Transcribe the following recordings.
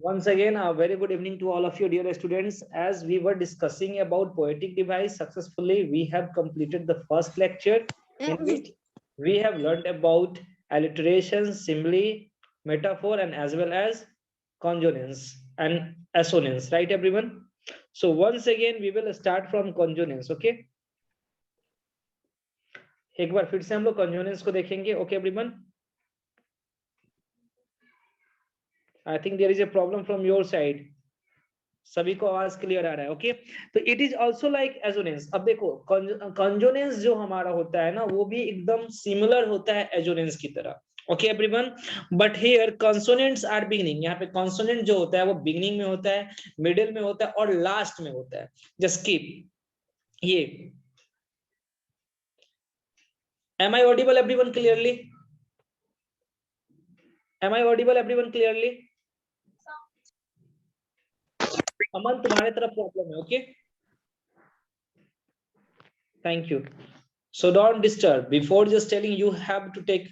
Once again, a very good evening to all of you, dear students. As we were discussing about poetic device successfully, we have completed the first lecture in which we have learned about alliteration, simile, metaphor, and as well as conjonance and assonance, right, everyone? So once again, we will start from conjonance, okay? एक बार फिर से हम लोग conjonance को देखेंगे, okay, everyone? I think there is a problem from your side. सभी को आवाज क्लियर आ रहा है, ओके? तो it is also like assonance. अब देखो कंजोनेंस जो हमारा होता है ना, वो भी एकदम सिमिलर होता है एजोनेंस की तरह, okay everyone? But here consonants are beginning. यहाँ पे कंसोनेंट जो होता है वो बिगिनिंग में होता है, मिडिल में होता है और लास्ट में होता है। जस्ट कीप ये। Am I audible everyone clearly? Am I audible everyone clearly? Aman तुम्हारे तरफ प्रॉब्लम है, okay? Thank you. So don't disturb. Before just telling, you have to take.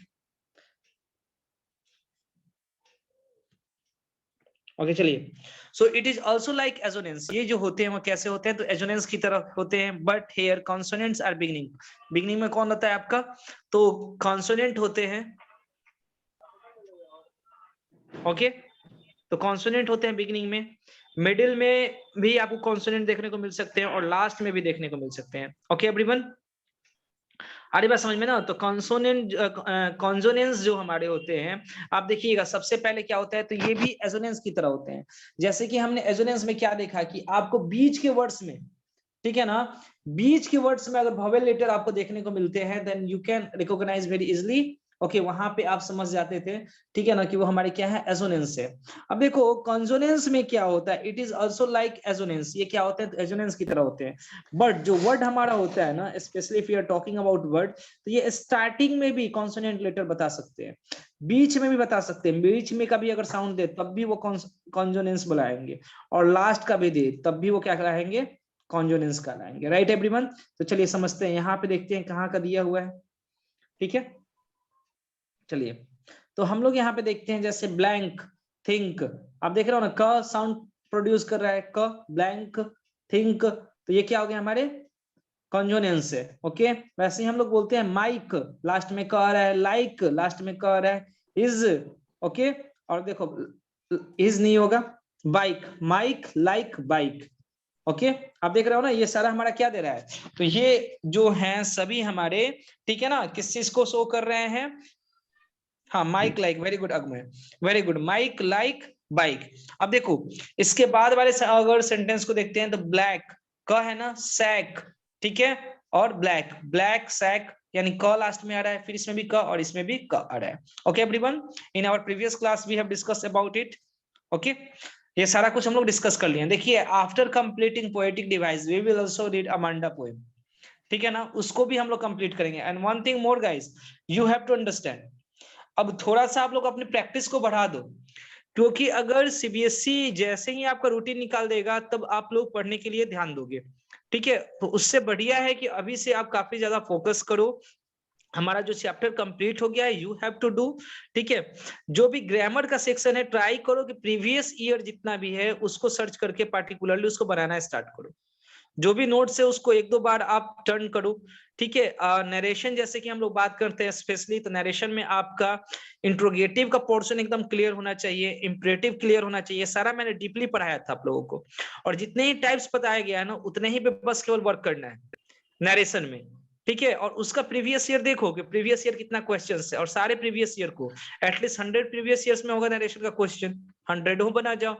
Okay, चलिए. So it is also like assonance. ये जो होते हैं वो कैसे होते हैं? तो assonance की तरह होते हैं. But here consonants are beginning. Beginning में कौन होता है आपका? तो consonant होते हैं. Okay? तो consonant होते हैं beginning में. मिडिल में भी आपको कॉन्सोनेंट देखने को मिल सकते हैं और लास्ट में भी देखने को मिल सकते हैं, ओके एवरीवन? अरे बात समझ में ना? तो कॉन्सोनेंट कॉन्सोनेंस जो हमारे होते हैं, आप देखिएगा सबसे पहले क्या होता है, तो ये भी एजोनेंस की तरह होते हैं। जैसे कि हमने एजोनेंस में क्या देखा कि आपको बीच के वर्ड्स में, ठीक है ना, बीच के वर्ड्स में अगर वोवेल लेटर आपको देखने को मिलते हैं, then you can recognise very easily, okay, वहां पे आप समझ जाते थे, ठीक है ना, कि वो हमारे क्या है, एजोनेंस है। अब देखो कॉन्सोनेंस में क्या होता है, it is also like assonance. ये क्या होता है, तो एजोनेंस की तरह होते हैं। बट जो वर्ड हमारा होता है ना, specially if you are talking about word, तो ये स्टार्टिंग में भी कॉन्सोनेंट लेटर बता सकते हैं, बीच में भी बता सकते हैं। बीच में कभी अगर साउंड दे तब भी वो कॉन्सोनेंस बुलाएंगे, और लास्ट का भी दे तब भी वो क्या कराएंगे, कॉन्जोनेंस कहलाएंगे, राइट एवरीवन? तो चलिए समझते हैं, यहाँ पे देखते हैं कहाँ का दिया हुआ है, ठीक है? चलिए, तो हम लोग यहाँ पे देखते हैं, जैसे ब्लैंक, थिंक, आप देख रहे हो ना, क साउंड प्रोड्यूस कर रहा है, क, ब्लैंक, थिंक, तो ये क्या हो गया हमारे कॉन्जोनेंस है, ओके? वैसे ही हम लोग बोलते हैं माइक, लास्ट में क आ रहा है, लाइक लास्ट में क आ रहा है, इज, ओके? और देखो इज नहीं होगा, bike, mike, like, bike, okay? आप देख रहे हो ना, ये सारा हमारा क्या दे रहा है, तो ये जो है सभी हमारे, ठीक है ना, किस चीज को शो कर रहे हैं? हाँ, माइक, लाइक, वेरी गुड अगमे, very good, mike, like, bike. अब देखो इसके बाद वाले अगर सेंटेंस को देखते हैं, तो ब्लैक, क है ना, सैक, ठीक है, और ब्लैक, ब्लैक सैक, यानी क लास्ट में आ रहा है, फिर इसमें भी क और इसमें भी क आ रहा है, okay everyone? In our previous class we have discussed about it, okay? ये सारा कुछ हम लोग डिस्कस कर लिए। देखिए, after completing poetic device we will also read Amanda poem, ठीक है ना, उसको भी हम लोग कंप्लीट करेंगे। And one thing more guys, you have to understand, अब थोड़ा सा आप लोग अपनी प्रैक्टिस को बढ़ा दो, क्योंकि अगर सीबीएसई जैसे ही आपका रूटीन निकाल देगा तब आप लोग पढ़ने के लिए ध्यान दोगे, ठीक है? तो उससे बढ़िया है कि अभी से आप काफी ज्यादा फोकस करो। हमारा जो चैप्टर कंप्लीट हो गया है, यू हैव टू डू, ठीक है? जो भी ग्रामर का सेक्शन है, ट्राई करो कि प्रीवियस ईयर जितना भी है उसको सर्च करके पार्टिकुलरली उसको बनाना स्टार्ट करो। जो भी नोट्स है उसको एक दो बार आप टर्न करो, ठीक है? नरेशन जैसे कि हम लोग बात करते हैं स्पेशली, तो नरेशन में आपका इंट्रोगेटिव का पोर्शन एकदम क्लियर होना चाहिए, इंपरेटिव क्लियर होना चाहिए, सारा मैंने डीपली पढ़ाया था आप लोगों को। और जितने ही टाइप्स बताया गया है ना, उतने ही पे बस केवल वर्क करना है नरेशन में, ठीक है? और उसका प्रीवियस ईयर देखो कि प्रीवियस ईयर कितना क्वेश्चन है, और सारे प्रीवियस ईयर को एटलीस्ट 100 प्रीवियस ईयर्स में होगा नरेशन का क्वेश्चन, 100 हो बना जाओ,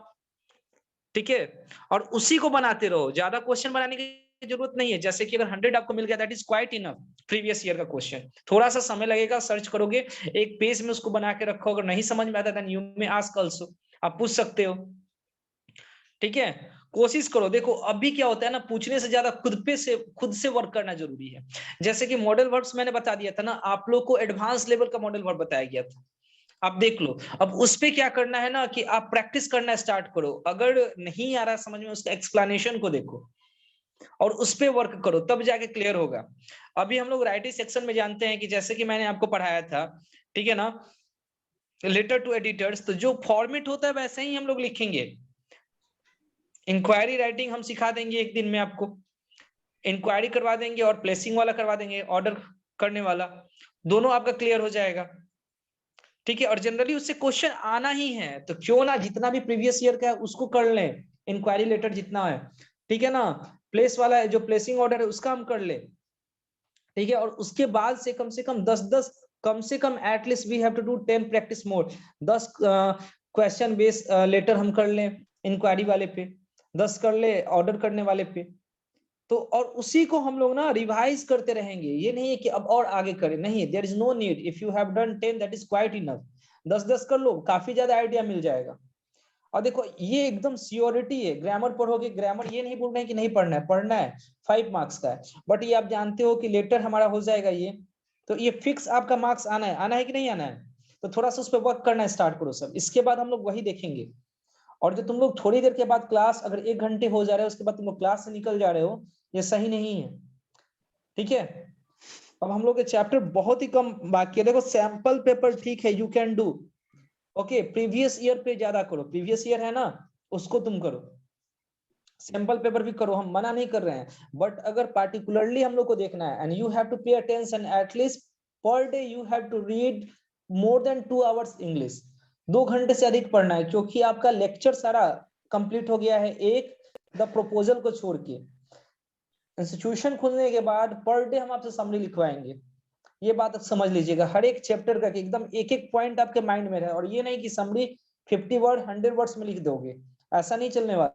ठीक है? और उसी को बनाते रहो, ज्यादा क्वेश्चन बनाने की जरूरत नहीं है। जैसे कि अगर 100 आपको मिल गया, that is quite enough previous year का क्वेश्चन। थोड़ा सा समय लगेगा, सर्च करोगे, एक पेज में उसको बना के रखो, अगर नहीं समझ में आता then you may ask also, आप पूछ सकते हो, ठीक है? कोशिश करो। देखो अभी क्या होता है ना, पूछने से ज्यादा खुद से वर्क करना जरूरी है। जैसे कि मॉडल वर्ब्स मैंने बता दिया था ना, आप लोग को एडवांस लेवल का मॉडल वर्ब बताया गया था, आप देख लो। अब उस पे क्या करना है ना, कि आप प्रैक्टिस करना स्टार्ट करो। अगर नहीं आ रहा समझ में, उसका एक्सप्लेनेशन को देखो और उस पे वर्क करो, तब जाके क्लियर होगा। अभी हम लोग राइटिंग सेक्शन में जानते हैं कि जैसे कि मैंने आपको पढ़ाया था, ठीक है ना, लेटर टू एडिटर्स, तो जो फॉर्मेट होता है वैसे ही हम लोग लिखेंगे। इंक्वायरी राइटिंग हम सिखा देंगे एक दिन में आपको, इंक्वायरी करवा देंगे और प्लेसिंग वाला करवा देंगे, ऑर्डर करने वाला, दोनों आपका क्लियर हो जाएगा। ठीक है, और जनरली उससे क्वेश्चन आना ही है, तो क्यों ना जितना भी प्रीवियस ईयर का है उसको कर लें, इंक्वायरी लेटर जितना है, ठीक है ना। प्लेस वाला जो प्लेसिंग ऑर्डर है उसका हम कर ले, ठीक है। और उसके बाद से कम 10 कम से कम at least we have to do 10 practice mode, 10 question base later हम कर लें इंक्वायरी वाले पे, 10 कर ले ऑर्डर करने वाले पे। तो और उसी को हम लोग ना रिवाइज करते रहेंगे, ये नहीं है कि अब और आगे करें, नहीं, there is no need. If you have done 10 that is quite enough. 10 कर लो, काफी ज्यादा आइडिया मिल जाएगा। और देखो ये एकदम सियोरिटी है, ग्रामर पढ़ोगे, ग्रामर ये नहीं बोल रहे हैं कि नहीं पढ़ना है, पढ़ना है, 5 मार्क्स का है, बट ये आप जानते हो कि लेटर हमारा हो जाएगा ये, तो ये फिक्स आपका मार्क्स आना है कि नहीं आना है, तो थोड़ा सा उस पर वर्क करना स्टार्ट करो सब, इसके बाद हम लोग वही देखेंगे। और जो तुम लोग थोड़ी देर के बाद क्लास अगर 1 घंटे हो जा रहे हो उसके बाद तुम लोग क्लास से निकल जा रहे हो, ये सही नहीं है, ठीक है। अब हम लोग के चैप्टर बहुत ही कम बाकी है, देखो सैंपल पेपर ठीक है, you can do, okay, previous year पे ज्यादा करो, प्रीवियस ईयर है ना उसको तुम करो, सैंपल पेपर भी करो, हम मना नहीं कर रहे हैं, बट अगर पार्टिकुलरली हम लोग को देखना है and you have to pay attention, at least per day you have to read more than 2 hours English, 2 घंटे से अधिक पढ़ना है, क्योंकि आपका लेक्चर सारा कंप्लीट हो गया है, एक द प्रपोजल को छोड़ के। इंस्टीट्यूशन खुलने के बाद पर डे हम आपसे समरी लिखवाएंगे, ये बात आप समझ लीजिएगा, हर एक चैप्टर का एकदम एक एक पॉइंट आपके माइंड में रहे, और ये नहीं कि समरी 50 वर्ड 100 वर्ड्स में लिख दोगे, ऐसा नहीं चलने वाला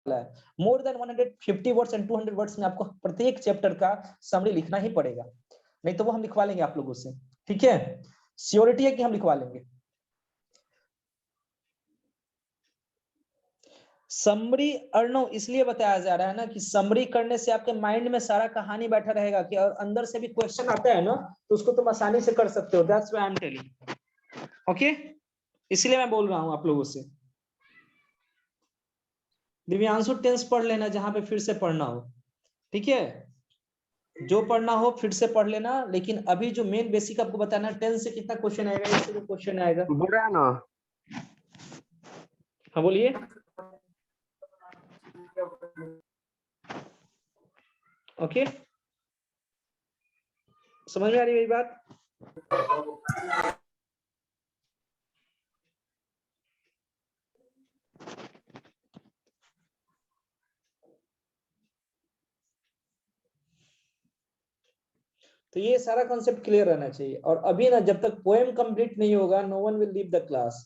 है। More than 150 words and 200 words में आपको प्रत्येक चैप्टर का समरी लिखना ही पड़ेगा, नहीं तो वो हम लिखवा लेंगे आप लोगों से, ठीक है, श्योरिटी है कि हम लिखवा लेंगे। समरी अर्णव इसलिए बताया जा रहा है ना कि समरी करने से आपके माइंड में सारा कहानी बैठा रहेगा, कि और अंदर से भी क्वेश्चन आता है ना तो उसको तुम आसानी से कर सकते हो, that's why I am telling, okay, इसलिए मैं बोल रहा हूं आप लोगों से। दिव्यांशु टेंस पढ़ लेना जहां पे फिर से पढ़ना हो, ठीक है, जो पढ़ना हो फिर से पढ़ लेना, लेकिन अभी जो मेन बेसिक आपको बताना, टेंस से कितना क्वेश्चन आएगा, इससे जो क्वेश्चन आएगा, बोल रहा है ना। हाँ बोलिए। ओके, समझ में आ रही है मेरी बात? तो ये सारा कॉन्सेप्ट क्लियर रहना चाहिए, और अभी ना जब तक पोएम कंप्लीट नहीं होगा no one will leave the class.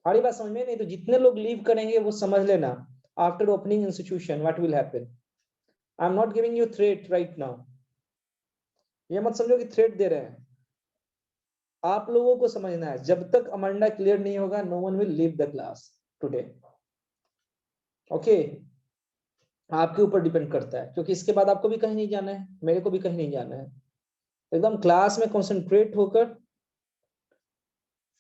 हमारी बात समझ में नहीं, तो जितने लोग लीव करेंगे वो समझ लेना, after opening institution what will happen. I am not giving you threat right now, ये मत समझो कि थ्रेट दे रहे हैं, आप लोगों को समझना है, जब तक अमंडा क्लियर नहीं होगा no one will leave the class today, okay, आपके ऊपर डिपेंड करता है, क्योंकि इसके बाद आपको भी कहीं नहीं जाना है, मेरे को भी कहीं नहीं जाना है, एकदम क्लास में कंसंट्रेट होकर,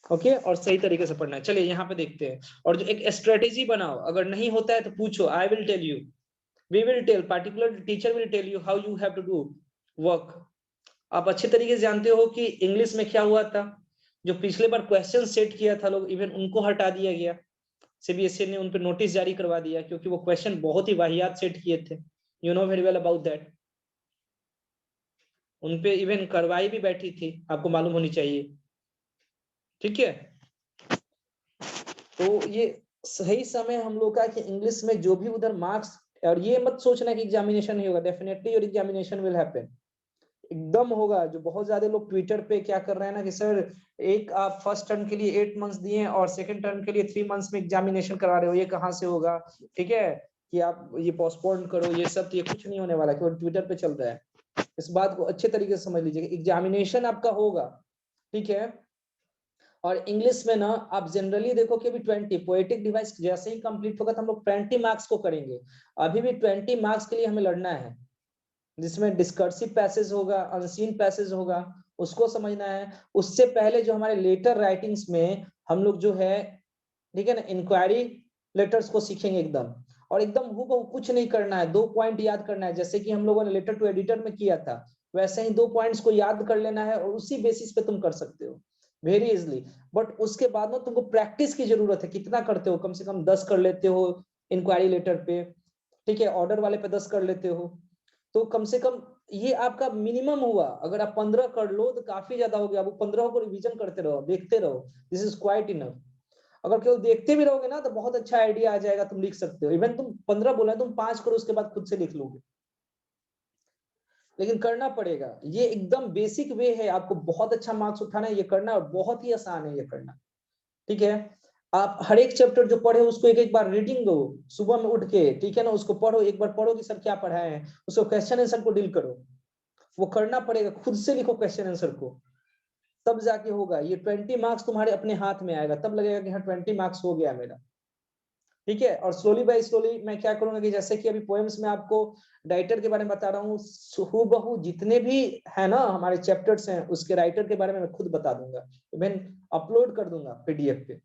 ओके, और सही तरीके से पढ़ना है। चलिए यहाँ पे देखते हैं, और जो एक स्ट्रेटेजी बनाओ, अगर नहीं होता है तो पूछो, I will tell you, we will tell, particular teacher will tell you how you have to do work. आप अच्छे तरीके से जानते हो कि इंग्लिश में क्या हुआ था, जो पिछले बार क्वेश्चन सेट किया था लोग, इवन उनको हटा दिया गया, सीबीएसई ने उन पर नोटिस जारी करवा दिया, क्योंकि वो क्वेश्चन बहुत ही वाहियात सेट किए थे, you know very well about that, उनपे इवन कार्रवाई भी बैठी थी, आपको मालूम होनी चाहिए, ठीक है। तो ये सही समय हम लोग का कि इंग्लिश में जो भी उधर मार्क्स, और ये मत सोचना कि एग्जामिनेशन नहीं होगा, definitely your examination will happen, एकदम होगा। जो बहुत ज्यादा लोग ट्विटर पे क्या कर रहे हैं ना कि सर एक आप फर्स्ट टर्म के लिए 8 मंथ्स दिए और सेकंड टर्म के लिए 3 मंथ्स में एग्जामिनेशन करा रहे हो, ये कहाँ से होगा, ठीक है, कि आप ये पोस्टपोन करो, ये सब, तो ये कुछ नहीं होने वाला, केवल ट्विटर पे चल रहा है, इस बात को अच्छे तरीके से समझ लीजिए, एग्जामिनेशन आपका होगा, ठीक है। और इंग्लिश में ना आप जनरली देखो कि अभी 20 पोएटिक डिवाइस जैसे ही कंप्लीट होगा तो हम लोग 20 मार्क्स को करेंगे, अभी भी 20 मार्क्स के लिए हमें लड़ना है, जिसमें डिस्कर्सिव पैसेज होगा, अनसीन पैसेज होगा, उसको समझना है। उससे पहले जो हमारे लेटर राइटिंग्स में हम लोग जो है, ठीक है ना, इंक्वायरी लेटर्स को सीखेंगे एकदम, और एकदम हूबहू कुछ नहीं करना है, 2 पॉइंट याद करना है, जैसे कि हम लोगों ने लेटर टू एडिटर में किया था, वैसे ही 2 पॉइंट्स को याद कर लेना है, और उसी बेसिस पे तुम कर सकते हो, वेरी इजिली। बट उसके बाद में तुमको प्रैक्टिस की जरूरत है। कितना करते हो? कम से कम 10 कर लेते हो इंक्वायरी लेटर पे, ठीक है, ऑर्डर वाले पे 10 कर लेते हो, तो कम से कम ये आपका मिनिमम हुआ। अगर आप 15 कर लो तो काफी ज्यादा हो गया। अब 15 को रिवीजन करते रहो, देखते रहो, दिस इज क्वाइट इनफ। अगर केवल देखते भी रहोगे ना तो बहुत अच्छा आइडिया आ जाएगा, तुम लिख सकते हो। इवन तुम 15 बोला, तुम 5 करो, उसके बाद खुद से लिख लोगे। लेकिन करना पड़ेगा, ये एकदम बेसिक वे है, आपको बहुत अच्छा मार्क्स उठाना है, ये करना बहुत ही आसान है ये करना, ठीक है। आप हर एक चैप्टर जो पढ़े उसको एक एक बार रीडिंग दो सुबह में उठ के, ठीक है ना, उसको पढ़ो, एक बार पढ़ो कि सर क्या पढ़ाए हैं, उसको क्वेश्चन आंसर को डील करो, वो करना पड़ेगा, खुद से लिखो क्वेश्चन आंसर को, तब जाके होगा। ये 20 मार्क्स तुम्हारे अपने हाथ में आएगा, तब लगेगा कि हाँ 20 मार्क्स हो गया मेरा, ठीक है। और स्लोली बाय स्लोली मैं क्या करूंगा कि जैसे कि अभी पोएम्स में आपको राइटर के बारे में बता रहा हूँ, हूबहू जितने भी है ना हमारे चैप्टर्स हैं उसके राइटर के बारे में मैं खुद बता दूंगा, मैं अपलोड कर दूंगा पीडीएफ पे,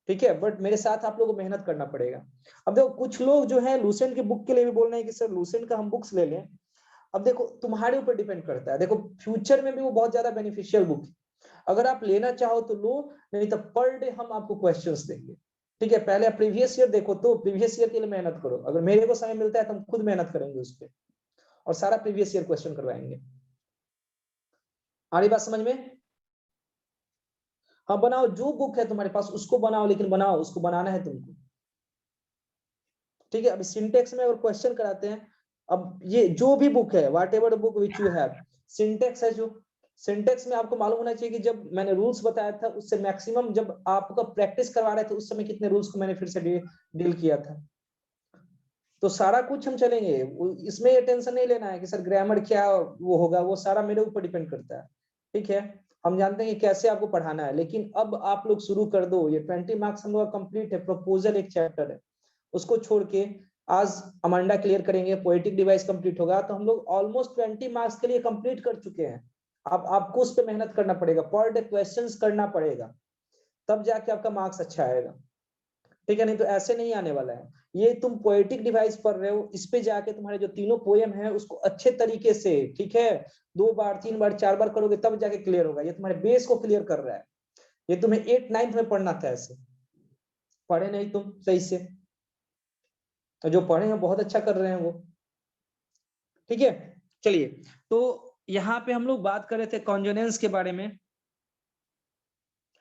ठीक है। बट मेरे साथ आप लोगों को मेहनत करना पड़ेगा। अब देखो कुछ लोग जो है लूसेंट के बुक के लिए भी बोल रहे हैं कि सर लूसेंट का हम बुक्स ले लें। अब देखो तुम्हारे ऊपर डिपेंड करता है, देखो फ्यूचर में भी वो बहुत ज्यादा बेनिफिशियल बुक है, अगर आप लेना चाहो तो लो, नहीं तो पर डे हम आपको क्वेश्चंस देंगे, ठीक है। पहले आप प्रीवियस ईयर देखो, तो प्रीवियस ईयर के लिए मेहनत करो, अगर मेरे को समय मिलता है तो हम खुद मेहनत करेंगे उस पर और सारा प्रीवियस ईयर क्वेश्चन करवाएंगे। आ रही बात समझ में? हाँ बनाओ, जो बुक है तुम्हारे पास उसको बनाओ, लेकिन बनाओ, उसको बनाना है तुमको, ठीक है। अभी सिंटेक्स में अगर क्वेश्चन कराते हैं, अब ये जो भी बुक है, whatever book which you have, syntax है, जो सिंटेक्स में आपको मालूम होना चाहिए कि जब मैंने रूल्स बताया था उससे मैक्सिमम जब आपका प्रैक्टिस करवा रहे थे उस समय कितने रूल्स को मैंने फिर से डील किया था, तो सारा कुछ हम चलेंगे। इसमें ये टेंशन नहीं लेना है कि सर ग्रामर क्या वो होगा, वो सारा मेरे ऊपर डिपेंड करता है, ठीक है। हम जानते हैं कि कैसे आपको पढ़ाना है, लेकिन अब आप लोग शुरू कर दो। ये 20 मार्क्स हम लोग कंप्लीट है, प्रपोजल एक चैप्टर है, उसको छोड़ के आज अमांडा क्लियर करेंगे, पोएटिक डिवाइस कंप्लीट होगा, तो हम लोग ऑलमोस्ट 20 मार्क्स के लिए कंप्लीट कर चुके हैं। अब आपको उस पर मेहनत करना पड़ेगा, पर डे क्वेश्चंस करना पड़ेगा, तब जाके आपका मार्क्स अच्छा आएगा, ठीक है। नहीं तो ऐसे नहीं आने वाला है। ये तुम पोएटिक डिवाइस पढ़ रहे हो, इस पे जाके तुम्हारे जो तीनों पोएम है उसको अच्छे तरीके से, ठीक है, 2 बार 3 बार 4 बार करोगे तब जाके क्लियर होगा। ये तुम्हारे बेस को क्लियर कर रहा है, ये तुम्हें 8 9th में पढ़ना था, ऐसे पढ़े नहीं तुम सही से, तो जो पढ़े हैं बहुत अच्छा कर रहे हैं वो, ठीक है। चलिए, तो यहाँ पे हम लोग बात कर रहे थे कॉन्जोनेंस के बारे में।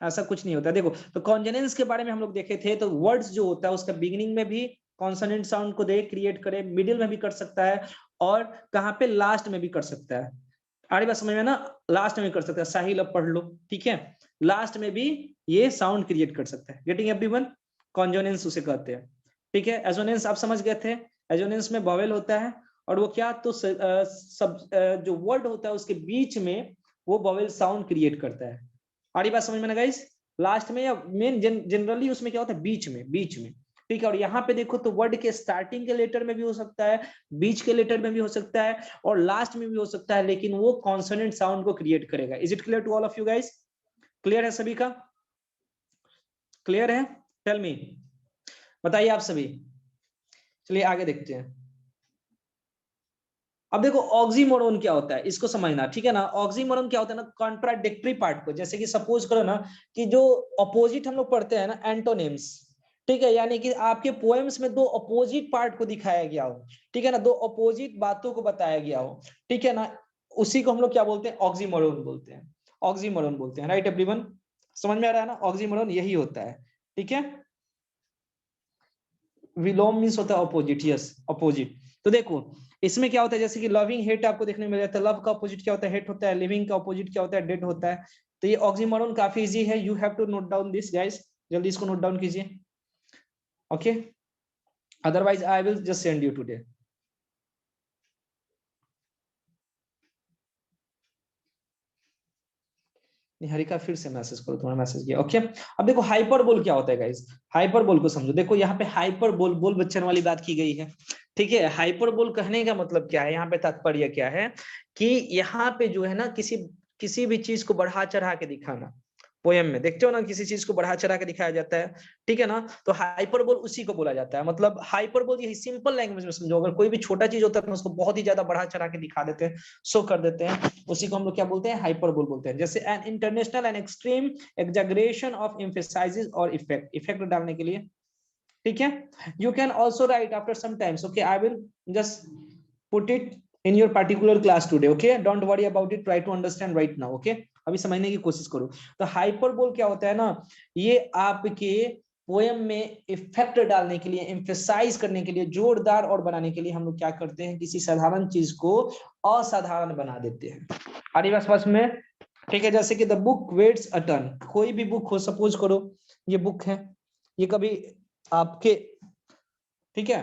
ऐसा कुछ नहीं होता, देखो तो कॉन्जोनेंस के बारे में हम लोग देखे थे, तो वर्ड्स जो होता है उसका बिगिनिंग में भी कॉन्सोनेंट साउंड को दे क्रिएट करे, मिडिल में भी कर सकता है, और कहाँ पे लास्ट में भी कर सकता है। आगे बात समझ में ना, लास्ट में भी कर सकता है, साहिल अब पढ़ लो, ठीक है, लास्ट में भी ये साउंड क्रिएट कर सकता है। Getting everyone? कॉन्जोनेंस उसे कहते हैं, ठीक है। एजोनेंस आप समझ गए थे, एजोनेंस में वॉवेल होता है, और वो क्या, तो जो वर्ड होता है उसके बीच में वो वॉवेल साउंड क्रिएट करता है। आड़ी बात समझ में ना गाइस? लास्ट में या मेन जनरली उसमें क्या होता है, बीच में, ठीक है। और यहाँ पे देखो तो वर्ड के स्टार्टिंग के लेटर में भी हो सकता है, बीच के लेटर में भी हो सकता है, और लास्ट में भी हो सकता है, लेकिन वो कॉन्सोनेंट साउंड को क्रिएट करेगा। Is it clear to all of you guys? Clear है सभी का? क्लियर है? टेल मी, बताइए आप सभी। चलिए आगे देखते हैं। अब देखो ऑक्सीमोरोन क्या होता है, इसको समझना, ठीक है ना। ऑक्सीमोरोन क्या होता है ना, कॉन्ट्राडिक्टरी पार्ट को, जैसे कि सपोज करो ना कि जो अपोजिट हम लोग पढ़ते हैं ना, एंटोनिम्स, ठीक है, यानी कि आपके पोएम्स में 2 अपोजिट पार्ट को दिखाया गया हो, ठीक है ना, 2 अपोजिट बातों को बताया गया हो, ठीक है ना, उसी को हम लोग क्या बोलते हैं, ऑक्सीमोरोन बोलते हैं, ऑक्सीमोरोन बोलते हैं, राइट एवरीवन? समझ में आ रहा है ना, ऑक्सीमोरोन यही होता है, ठीक है। विलोम मींस होता है अपोजिट, यस अपोजिट। तो देखो इसमें क्या होता है, जैसे कि लविंग हेट आपको देखने में मिल जाता है, लव का अपोजिट क्या होता है, हेट होता है, लिविंग का अपोजिट क्या होता है, डेड होता है। तो ये ऑक्सीमोरोन काफी इजी है, you have to note down this guys, जल्दी इसको नोट डाउन कीजिए, okay, otherwise I will just send you today. Niharika फिर से मैसेज करो, तुम्हारा मैसेज किया, ओके। अब देखो हाइपरबोल क्या होता है गाइस, हाइपरबोल को समझो। देखो यहाँ पे हाइपरबोल बोल बच्चन वाली बात की गई है, ठीक है। हाइपरबोल कहने का मतलब क्या है, यहाँ पे तात्पर्य क्या है कि यहाँ पे जो है ना किसी भी चीज को बढ़ा चढ़ा के दिखाना, पोयम में देखते हो ना, किसी चीज को बढ़ा चढ़ा के दिखाया जाता है, ठीक है ना, तो हाइपरबोल उसी को बोला जाता है। मतलब हाइपरबोल ये सिंपल लैंग्वेज में समझो, अगर कोई भी छोटा चीज होता है तो उसको बहुत ही ज्यादा बढ़ा चढ़ा के दिखा देते हैं, शो कर देते हैं, उसी को हम लोग क्या बोलते हैं, हाइपरबोल बोलते हैं। जैसे an international and extreme exaggeration of emphasizes और इफेक्ट, इफेक्ट डालने के लिए, ठीक है। You can also write after some times, okay, I will just put it in your particular class today, okay, don't worry about it, try to understand right now, okay, अभी समझने की कोशिश करो। तो हाइपरबोल क्या होता है ना, ये आपके पोयम में इफेक्ट डालने के लिए, एम्फेसाइज करने के लिए, जोरदार और बनाने के लिए हम लोग क्या करते हैं, किसी साधारण चीज को असाधारण बना देते हैं। आरी बात समझ में, ठीक है। जैसे कि the book waits a turn, कोई भी बुक हो, सपोज करो ये बुक है, ये कभी आपके, ठीक है,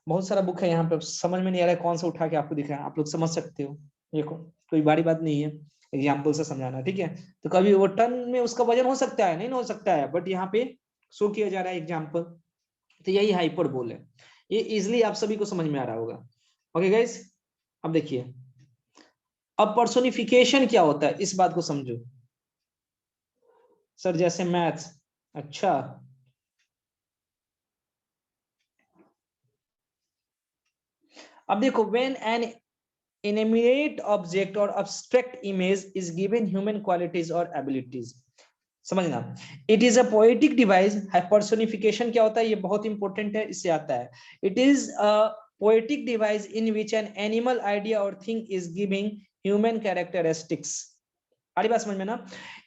बहुत सारा बुक है यहाँ पे, समझ में नहीं आ रहा है कौन सा उठा के आपको दिख रहा है, आप लोग समझ सकते हो, देखो कोई बड़ी बात नहीं है, एग्जाम्पल से समझाना, ठीक है। तो कभी वो टन में उसका वजन हो सकता है, नहीं हो सकता है, बट यहाँ पे शो किया जा रहा है एग्जाम्पल, तो यही हाइपरबोल है। ये इजिली आप सभी को समझ में आ रहा होगा। ओके गाइस, अब देखिए, अब पर्सोनिफिकेशन क्या होता है, इस बात को समझो। सर जैसे मैथ्स, अच्छा, अब देखो, when an inanimate object or abstract image is given human qualities or abilities, समझना, it is a poetic device है। पर्सोनिफिकेशन क्या होता है, ये बहुत इंपॉर्टेंट है, इससे आता है। It is a poetic device in which an animal idea or thing is giving human characteristics. आड़ी बात समझ में ना,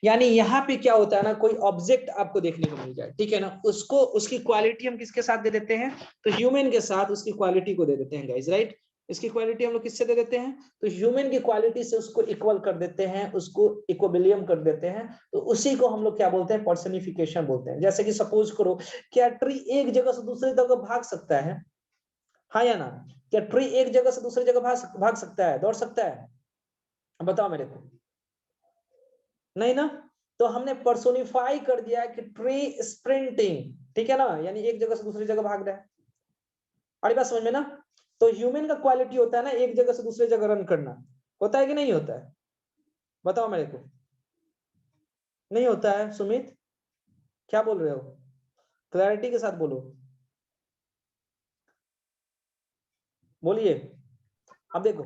यानी यहाँ पे क्या होता है ना, कोई ऑब्जेक्ट आपको देखने को मिल जाए, ठीक है ना, उसको उसकी क्वालिटी हम किसके साथ दे देते हैं, तो ह्यूमन के साथ उसकी क्वालिटी को दे देते हैं गाइस, राइट। इसकी क्वालिटी हम लोग किससे दे देते हैं, तो ह्यूमन की क्वालिटी से उसको इक्वल कर देते हैं, उसको इक्विलिब्रियम कर देते हैं, तो उसी को हम लोग क्या बोलते हैं, पर्सनिफिकेशन बोलते हैं। जैसे कि सपोज करो, क्या ट्री एक जगह से दूसरी जगह भाग सकता है, हाँ या ना, क्या ट्री एक जगह से दूसरी जगह भाग सकता है, दौड़ सकता है, बताओ मेरे को, नहीं ना। तो हमने पर्सोनिफाई कर दिया कि ट्री स्प्रिंटिंग, ठीक है ना, यानी एक जगह से दूसरी जगह भाग रहा है। अरे बात समझ में ना, तो ह्यूमन का क्वालिटी होता है ना, एक जगह से दूसरी जगह रन करना, होता है कि नहीं होता है, बताओ मेरे को, नहीं होता है सुमित, क्या बोल रहे हो, क्लैरिटी के साथ बोलो, बोलिए। अब देखो,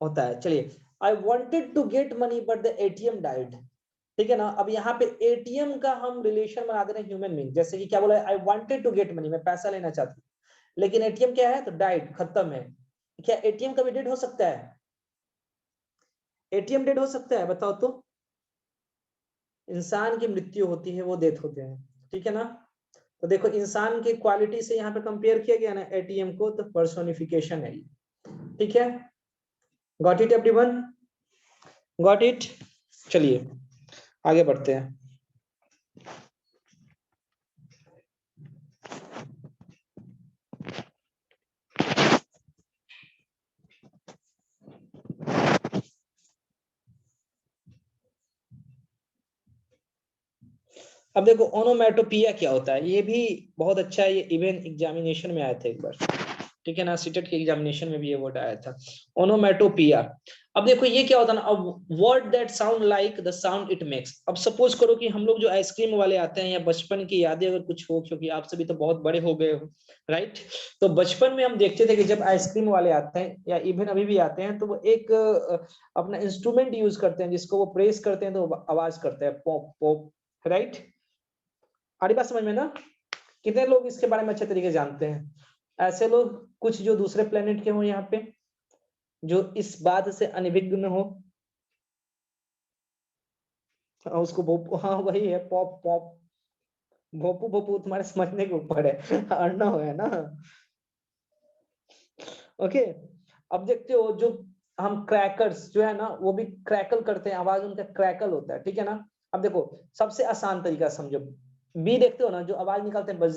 होता है, चलिए, I wanted to get money but the ATM died, ठीक है ना। अब यहाँ पे एटीएम का हम रिलेशन बना दे रहे हैं ह्यूमन बीइंग, जैसे कि क्या बोला, I wanted to get money, मैं पैसा लेना चाहती हूँ, लेकिन एटीएम क्या है, तो डाइड, खत्म है। क्या एटीएम कभी डेड हो सकता है, एटीएम डेड हो सकता है, बताओ तो। इंसान की मृत्यु होती है, वो डेथ होते हैं, ठीक है ना। तो देखो, इंसान की क्वालिटी से यहाँ पे कंपेयर किया गया ना एटीएम को, तो पर्सोनिफिकेशन है, ठीक है। Got it everyone, got it, चलिए आगे बढ़ते हैं। अब देखो, ओनोमेटोपिया क्या होता है, ये भी बहुत अच्छा है, ये इवन एग्जामिनेशन में आया था एक बार, ठीक है ना, सीटेट के एग्जामिनेशन में भी ये वर्ड आया था, ओनोमेटोपिया। अब देखो ये क्या होता है ना, अब word that sound like the sound it makes. अब सपोज करो कि हम लोग जो आइसक्रीम वाले आते हैं, या बचपन की यादें अगर कुछ हो, क्योंकि आप सभी तो बहुत बड़े हो गए हो, राइट। तो बचपन में हम देखते थे कि जब आइसक्रीम वाले आते हैं, या इवन अभी भी आते हैं, तो वो एक अपना इंस्ट्रूमेंट यूज करते हैं, जिसको वो प्रेस करते हैं तो आवाज करते हैं, पॉप पॉप, राइट। हमारी बात समझ में ना, कितने लोग इसके बारे में अच्छे तरीके जानते हैं, ऐसे लोग कुछ जो दूसरे प्लेनेट के हो यहाँ पे, जो इस बात से अनभिज्ञ हो, उसको भोपू, हाँ वही है, पॉप पॉप, भोपू भोपू तुम्हारे समझने के ऊपर है, अड़ना हो है ना, ओके। अब देखते हो, जो हम क्रैकर्स जो है ना, वो भी क्रैकल करते हैं, आवाज उनका क्रैकल होता है, ठीक है ना। अब देखो, सबसे आसान तरीका समझो, बी देखते हो ना, जो आवाज निकालते हैं बज,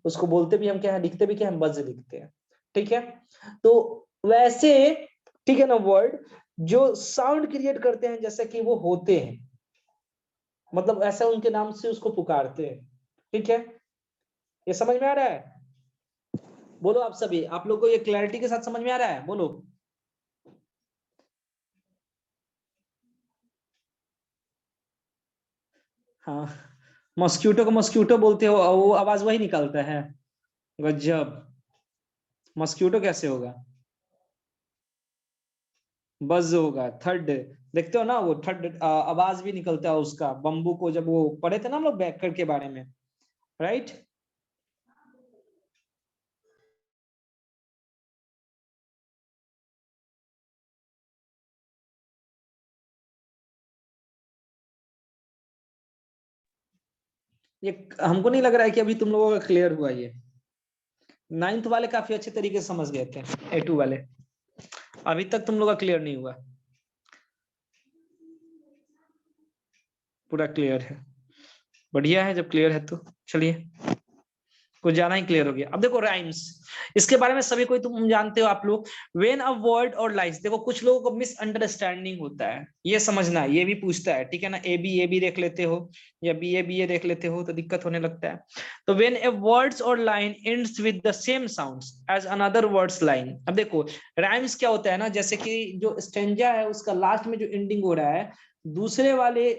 उसको बोलते भी हम क्या है, लिखते भी क्या है, बज लिखते हैं, ठीक है। तो वैसे, ठीक है ना, वर्ड जो साउंड क्रिएट करते हैं, जैसे कि वो होते हैं, मतलब ऐसा उनके नाम से उसको पुकारते हैं, ठीक है। ये समझ में आ रहा है, बोलो आप सभी, आप लोगों को ये क्लैरिटी के साथ समझ में आ रहा है, बोलो। हाँ, मॉस्क्यूटो को मॉस्क्यूटो बोलते हो, वो आवाज वही निकालता है। गजब, मॉस्क्यूटो कैसे होगा? बज होगा। थर्ड, देखते हो ना वो थर्ड आवाज भी निकलता है उसका, बम्बू को जब वो पढ़े थे ना हम लोग बैकर के बारे में, राइट। ये हमको नहीं लग रहा है कि अभी तुम लोगों का क्लियर हुआ ये। 9th वाले काफी अच्छे तरीके से समझ गए थे, A2 वाले, अभी तक तुम लोग का क्लियर नहीं हुआ। पूरा क्लियर है, बढ़िया है जब क्लियर है तो। चलिए, कुछ ज्यादा ही क्लियर हो गया। अब देखो राइम्स, इसके बारे में सभी कोई तुम जानते हो आप लोग। व्हेन अ वर्ड और लाइन्स, देखो कुछ लोगों को मिसअंडरस्टैंडिंग होता है, ये समझना, ये भी पूछता है, ठीक है ना। ए बी देख लेते हो या बी ए देख लेते हो तो दिक्कत होने लगता है। तो when a words or line ends with the same sounds as another words line. अब देखो राइम्स क्या होता है ना, जैसे कि जो स्टेंजा है उसका लास्ट में जो एंडिंग हो रहा है, दूसरे वाले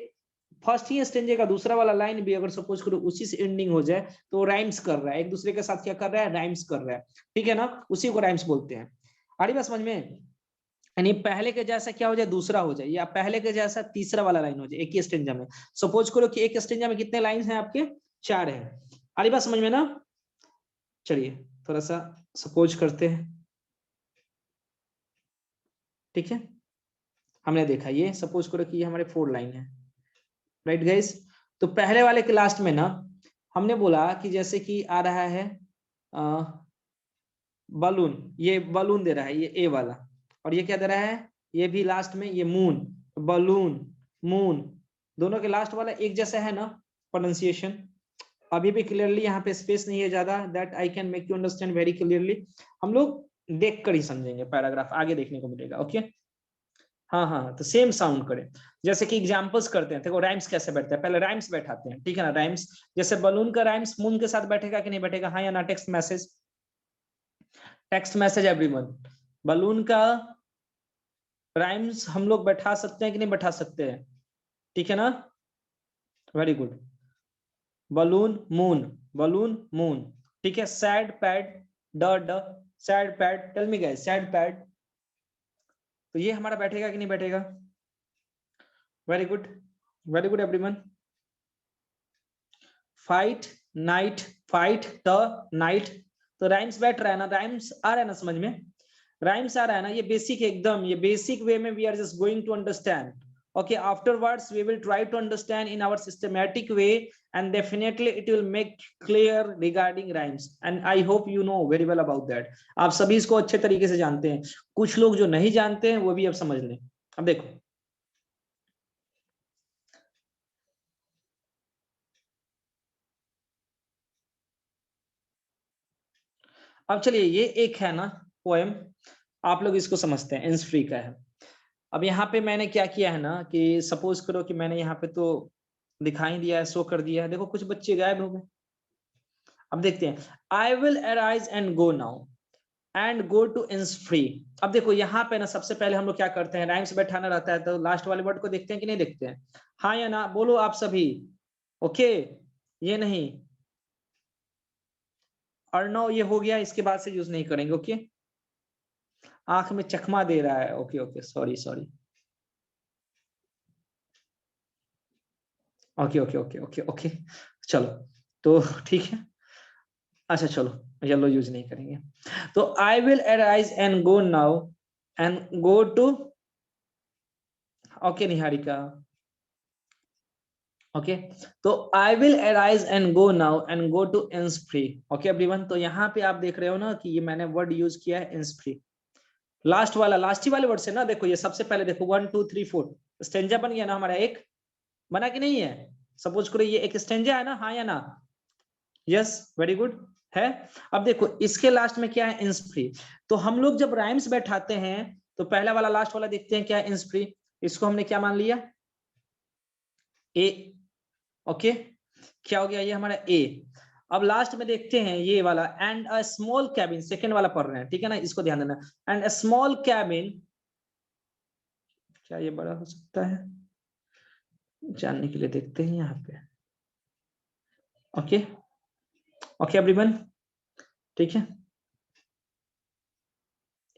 फर्स्ट ही स्टेंजे का दूसरा वाला लाइन भी अगर सपोज करो उसी से एंडिंग हो जाए तो राइम्स कर रहा है, एक दूसरे के साथ क्या कर रहा है, राइम्स कर रहा है, ठीक है ना, उसी को राइम्स बोलते हैं। आ रही बात समझ में? यानी पहले के जैसा क्या हो जाए, दूसरा हो जाए, या पहले के जैसा तीसरा वाला लाइन हो जाए एक ही स्टेंजा में। सपोज करो कि एक स्टेंजा में कितने लाइन हैं आपके, 4 है। आ रही बात समझ में ना? चलिए थोड़ा सा सपोज करते हैं, ठीक है। हमने देखा ये सपोज करो कि ये हमारे 4 लाइन है, राइट गाइस। तो पहले वाले के लास्ट में ना हमने बोला कि जैसे कि आ रहा है बलून, ये बलून दे रहा है ये ए वाला, और ये क्या दे रहा है, ये भी लास्ट में ये मून, बलून, मून, दोनों के लास्ट वाला एक जैसा है ना प्रोनाउंसिएशन। अभी भी क्लियरली यहाँ पे स्पेस नहीं है ज्यादा, that I can make you understand very clearly. हम लोग देख कर ही समझेंगे, पैराग्राफ आगे देखने को मिलेगा, ओके। हाँ हाँ, तो सेम साउंड करें। जैसे कि एग्जांपल्स करते हैं, देखो राइम्स कैसे बैठते हैं, पहले राइम्स बैठाते हैं, ठीक है ना। राइम्स जैसे बलून का राइम्स मून के साथ बैठेगा कि नहीं बैठेगा, हाँ या ना। Text message, text message everyone, balloon का राइम्स हम लोग बैठा सकते हैं कि नहीं बैठा सकते हैं, ठीक है ना। Very good. Balloon moon, balloon moon, ठीक है। सैड पैड, ड ड, sad pad, tell me guys, sad pad, तो ये हमारा बैठेगा कि नहीं बैठेगा। Very good, very good everyone. Fight night, fight the night, तो राइम्स बैठ रहा है ना, राइम्स आ रहा है ना समझ में, राइम्स आ रहा है ना। ये बेसिक एकदम, ये बेसिक वे में we are just going to understand, okay, afterwards we will try to understand in our systematic way, and definitely it will make clear regarding rhymes, and I hope you know very well about that। आप सभी इसको अच्छे तरीके से जानते हैं, कुछ लोग जो नहीं जानते हैं वो भी अब समझ लें। अब देखो, अब चलिए ये एक है ना पोएम, आप लोग इसको समझते हैं, इंस फ्री का है। अब यहाँ पे मैंने क्या किया है ना कि सपोज करो कि मैंने यहाँ पे तो दिखाई दिया है, शो कर दिया है, देखो कुछ बच्चे गायब हो गए। अब देखते हैं, I will arise and go now and go to Innisfree. अब देखो यहाँ पे ना सबसे पहले हम लोग क्या करते हैं, राइम्स बैठाना रहता है तो लास्ट वाले वर्ड को देखते हैं कि नहीं देखते हैं, हाँ या ना बोलो आप सभी, ओके। ये नहीं, और नो ये हो गया, इसके बाद से यूज नहीं करेंगे, ओके। आंख में चकमा दे रहा है, okay okay, sorry sorry, okay okay okay okay okay, चलो तो ठीक है। अच्छा चलो, येलो यूज नहीं करेंगे। तो I will arise and go now and go to, okay Niharika, okay. तो I will arise and go now and go to Innisfree, okay everyone. तो यहाँ पे आप देख रहे हो ना कि ये मैंने वर्ड यूज किया है इंस फ्री, लास्ट वाला, लास्ट ही वाले वर्ड से ना। देखो ये सबसे पहले देखो 1 2 3 4 स्टेंजा बन गया ना हमारा, एक बना कि नहीं है। सपोज करो ये एक स्टेंजा है ना, हाँ या ना, यस वेरी गुड है। अब देखो इसके लास्ट में क्या है, इंस फ्री। तो हम लोग जब राइम्स बैठाते हैं तो पहला वाला लास्ट वाला देखते हैं क्या है, इंस फ्री, इसको हमने क्या मान लिया, ए, ओके। क्या हो गया, ये हमारा ए। अब लास्ट में देखते हैं ये वाला, and a small cabin, second वाला पढ़ रहे हैं, ठीक है ना, इसको ध्यान देना। एंड अ स्मॉल कैबिन, क्या ये बड़ा हो सकता है, जानने के लिए देखते हैं यहाँ पे, ओके ओके एवरीवन, ठीक है।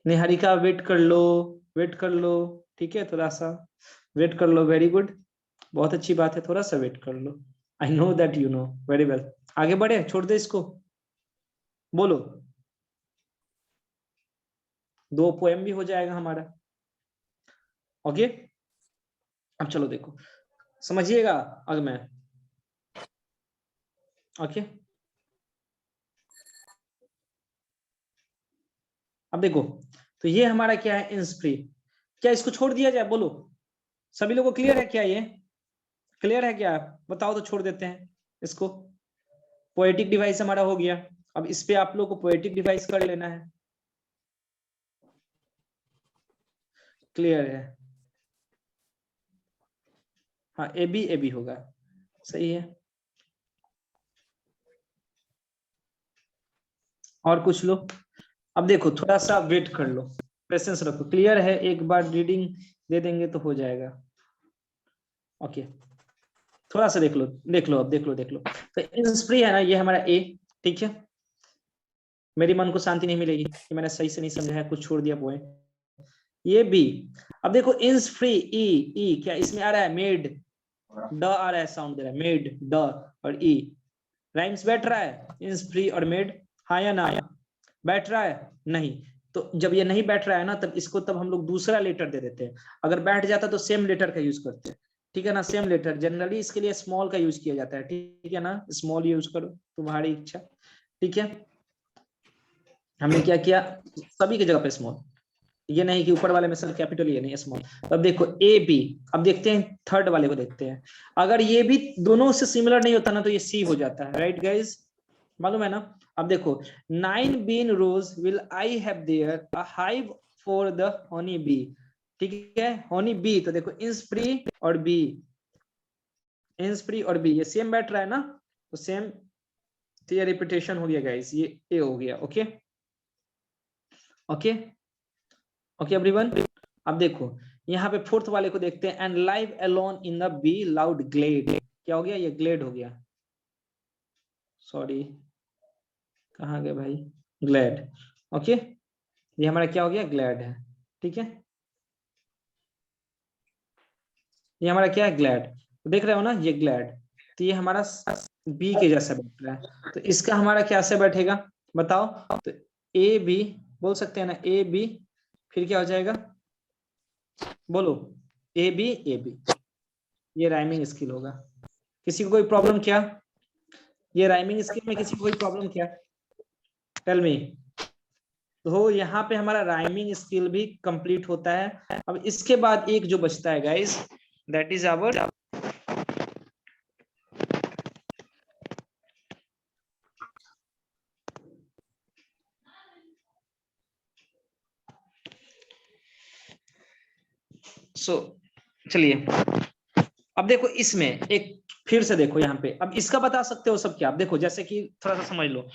निहारिका वेट कर लो, ठीक है, थोड़ा सा वेट कर लो। वेरी गुड, बहुत अच्छी बात है, थोड़ा सा वेट कर लो। I know that you know very well. आगे बढ़े, छोड़ दे इसको, बोलो। 2 पोएम भी हो जाएगा हमारा। ओके, अब चलो देखो, समझिएगा अब मैं। ओके, अब देखो, तो ये हमारा क्या है, इंस्प्री। क्या इसको छोड़ दिया जाए, बोलो। सभी लोगों को क्लियर है क्या? ये क्लियर है क्या? बताओ तो छोड़ देते हैं इसको। पोएटिक डिवाइस हमारा हो गया। अब इस पे आप लोग को पोएटिक डिवाइस कर लेना है। क्लियर है? हाँ, ए बी होगा, सही है। और कुछ लो। अब देखो, थोड़ा सा वेट कर लो, पेशेंस रखो। क्लियर है? एक बार रीडिंग दे देंगे तो हो जाएगा। ओके, थोड़ा सा देख लो, अब देख लो। तो इंस्प्री है ना, ये हमारा ए, ठीक है। मेरी मन को शांति नहीं मिलेगी कि मैंने सही से नहीं समझा है, कुछ छोड़ दिया पॉइंट। ये बी। अब देखो, इंस्प्री ई क्या इसमें आ रहा है? मेड, ड आ रहा है, साउंड दे रहा है, मेड ड और ई। राइम्स बैठ रहा है इंस्प्री और मेड? हाँ या ना? बैठ रहा है? नहीं। तो जब ये नहीं बैठ रहा है ना, तब इसको तब हम लोग दूसरा लेटर दे देते हैं। अगर बैठ जाता तो सेम लेटर का यूज करते हैं, ठीक है ना। सेम लेटर जनरली इसके लिए स्मॉल का यूज किया जाता है, ठीक है ना। स्मॉल यूज करो, तुम्हारी इच्छा, ठीक है। हमने क्या किया, सभी की जगह पे स्मॉल। ये नहीं कि ऊपर वाले में सब कैपिटल, ये नहीं, स्मॉल। अब देखो ए बी। अब देखते हैं थर्ड वाले को, देखते हैं। अगर ये भी दोनों से सिमिलर नहीं होता ना, तो ये सी हो जाता है, राइट गाइज? मालूम है ना? अब देखो, 9 bean rows will I have there a hive for the honey bee, ठीक है। हनी बी, तो देखो इंस्प्री और बी, इंस्प्री और बी ये सेम बैठ रहा है ना, तो सेम, तो ये रिपीटेशन हो गया गाइस, ये ए हो गया। Okay okay okay everyone. अब देखो, यहाँ पे फोर्थ वाले को देखते हैं। And live alone in the bee loud glade, क्या हो गया? ये ग्लेड हो गया, सॉरी, कहाँ गए भाई? ग्लैड। ओके, ये हमारा क्या हो गया? ग्लैड है, ठीक है। ये हमारा क्या है? ग्लैड। तो देख रहे हो ना, ये ग्लैड, तो ये हमारा बी के जैसा बैठ रहा है। तो इसका हमारा क्या से बैठेगा, बताओ? तो ए बी बोल सकते हैं ना, ए बी, फिर क्या हो जाएगा, बोलो? ए बी, ये राइमिंग स्किल होगा। किसी को कोई प्रॉब्लम क्या? ये राइमिंग स्किल में किसी को कोई प्रॉब्लम क्या? Tell me. तो यहाँ पे हमारा राइमिंग स्किल भी कंप्लीट होता है। अब इसके बाद एक जो बचता है गाइस, दैट इज आवर चलिए, अब देखो इसमें एक, फिर से देखो यहाँ पे। अब इसका बता सकते हो सब क्या? आप देखो, जैसे कि थोड़ा सा समझ लो,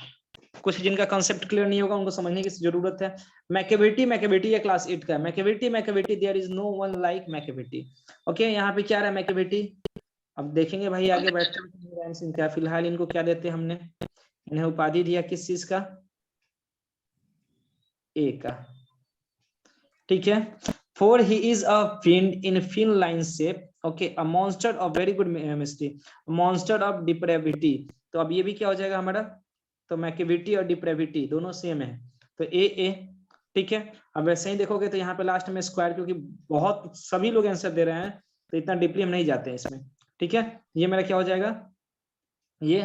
कुछ जिनका कंसेप्ट क्लियर नहीं होगा उनको समझने की जरूरत है। मैकेविटी ये क्लास 8 का है। Macavity there is no one like Macavity. Okay, यहाँ पे क्या रहा है? मैकेविटी। अब देखेंगे भाई आगे बैठते क्या, फिलहाल इनको क्या देते हैं हमने? इन्हें उपाधि दिया किस चीज का? ए का, ठीक है। For he is a fiend in fin line shape, okay, a monster of very good mystery, monster of depravity। तो अब ये भी क्या हो जाएगा हमारा? तो मैकेविटी और डिप्रेविटी दोनों सेम है, तो ए, ठीक है। अब वैसे ही देखोगे तो यहाँ पे लास्ट में स्क्वायर, क्योंकि बहुत सभी लोग आंसर दे रहे हैं, तो इतना डीपली हम नहीं जाते हैं इसमें, ठीक है। ये मेरा क्या हो जाएगा? ये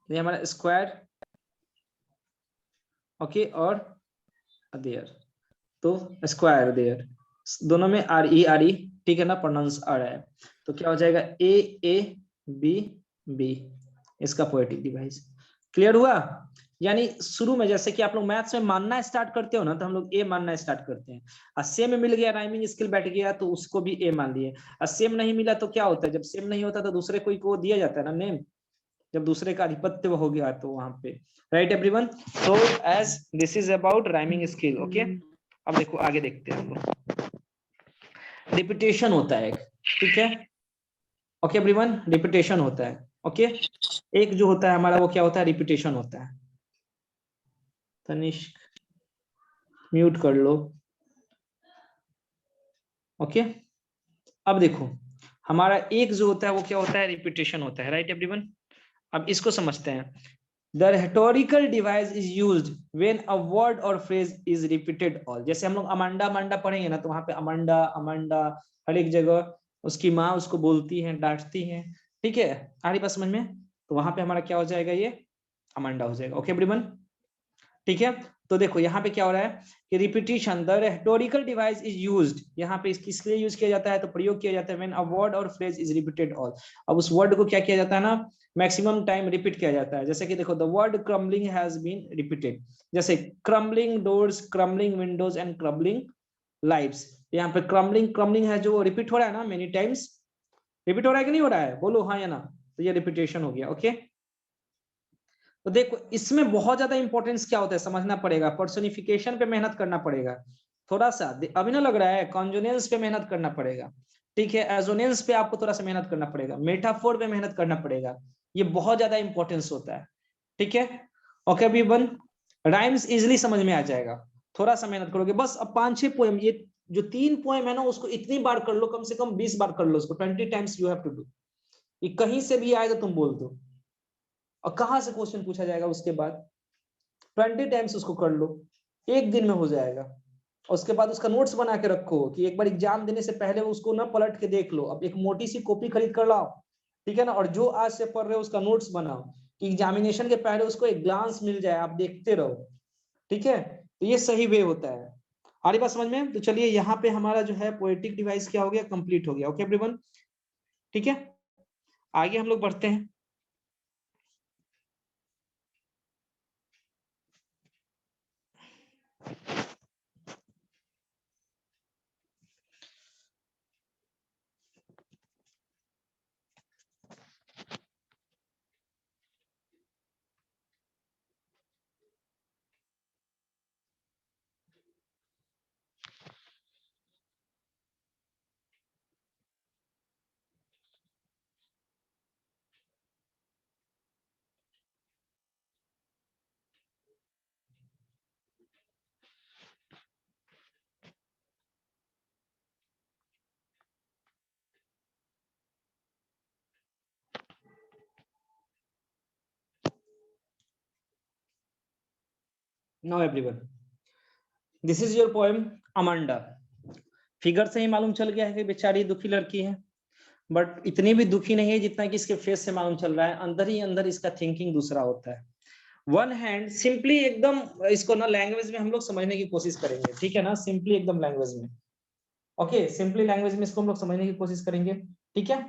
हमारा स्क्वायर, ओके, और देयर, तो स्क्वायर देयर, दोनों में आर ई, ठीक है ना, प्रोनाउंस आ रहा है। तो क्या हो जाएगा? ए बी बी, इसका पोएटिक डिवाइस। क्लियर हुआ? यानी शुरू में जैसे कि आप लोग मैथ्स में मानना स्टार्ट करते हो ना, तो हम लोग ए मानना स्टार्ट करते हैं। और सेम मिल गया, राइमिंग स्किल बैठ गया, तो उसको भी ए मान लिए। और सेम नहीं मिला तो क्या होता है? जब सेम नहीं होता तो दूसरे कोई को दिया जाता है ना नेम, जब दूसरे का आधिपत्य हो गया तो वहां पे, right everyone? So as this is about rhyming skill, okay. अब देखो आगे देखते हैं हम लोग। रिपीटेशन होता है, ठीक है। ओके एवरीवन, रिपीटेशन होता है। ओके, एक जो होता है हमारा वो क्या होता है, रिपीटेशन होता है। तनिष्क म्यूट कर लो। ओके, अब देखो हमारा एक जो होता है वो क्या होता है, रिपीटेशन होता है, राइट एवरीवन। अब इसको समझते हैं। The rhetorical device is used when a word or phrase is repeated all। जैसे हम लोग अमांडा अमांडा पढ़ेंगे ना, तो वहां पे अमांडा अमांडा हर एक जगह उसकी माँ उसको बोलती है, डांटती है, ठीक है, आ रही बात समझ में। तो वहां पे हमारा क्या हो जाएगा, ये अमांडा हो जाएगा। ओके एवरीवन, ठीक है। तो देखो यहाँ पे क्या हो रहा है कि repetition, the rhetorical device is used, यहाँ पे किसके लिए यूज किया जाता है, तो प्रयोग किया जाता है व्हेन अ वर्ड और फ्रेज इज रिपीटेड ऑल। अब उस वर्ड को क्या किया जाता है ना, मैक्सिमम टाइम रिपीट किया जाता है। जैसे कि देखो, the word crumbling has been repeated, जैसे crumbling doors, crumbling windows and crumbling lights. यहाँ पे क्रम्बलिंग क्रम्बलिंग है जो रिपीट हो रहा है ना, मेनी टाइम्स रिपीट हो रहा है कि नहीं हो रहा है, बोलो हाँ या ना। तो ये रिपीटेशन हो गया। ओके, तो देखो इसमें बहुत ज्यादा इंपॉर्टेंस क्या होता है समझना पड़ेगा। पर्सोनिफिकेशन पे मेहनत करना पड़ेगा थोड़ा सा, अभी ना लग रहा है, कॉन्जोनेंस पे मेहनत करना पड़ेगा, ठीक है, एजोनेंस पे आपको थोड़ा सा मेहनत करना पड़ेगा, मेटाफोर पे मेहनत करना पड़ेगा, ये बहुत ज्यादा इंपॉर्टेंस होता है, ठीक है। ओके अभी वन, राइम्स इजिली समझ में आ जाएगा, थोड़ा सा मेहनत करोगे बस। अब 5-6 पोएम, ये जो 3 पोएम है ना, उसको इतनी बार कर लो, कम से कम 20 बार कर लो उसको, 20 times you have to do. ये कहीं से भी आए तो तुम बोल दो, और कहां से क्वेश्चन पूछा जाएगा उसके बाद, 20 टाइम्स उसको कर लो, एक दिन में हो जाएगा। उसके बाद उसका नोट्स बना के रखो कि एक बार एग्जाम देने से पहले उसको ना पलट के देख लो। अब एक मोटी सी कॉपी खरीद कर लाओ, ठीक है ना, और जो आज से पढ़ रहे हो उसका नोट्स बनाओ कि एग्जामिनेशन के पहले उसको एक ग्लांस मिल जाए, आप देखते रहो, ठीक है। तो ये सही वे होता है। आ रही बात समझ में। तो चलिए यहाँ पे हमारा जो है पोएटिक डिवाइस क्या हो गया, कंप्लीट हो गया। ओके एवरीवन, ठीक है, आगे हम लोग बढ़ते हैं। Now everyone, this is your poem Amanda. Figure से ही मालूम चल गया है कि बेचारी दुखी लड़की है, बट इतनी भी दुखी नहीं है जितना कि इसके फेस से मालूम चल रहा है। अंदर ही अंदर इसका थिंकिंग दूसरा होता है। वन हैंड सिंपली एकदम, इसको ना लैंग्वेज में हम लोग समझने की कोशिश करेंगे, ठीक है ना, सिंपली एकदम लैंग्वेज में। ओके, सिंपली लैंग्वेज में इसको हम लोग समझने की कोशिश करेंगे, ठीक है।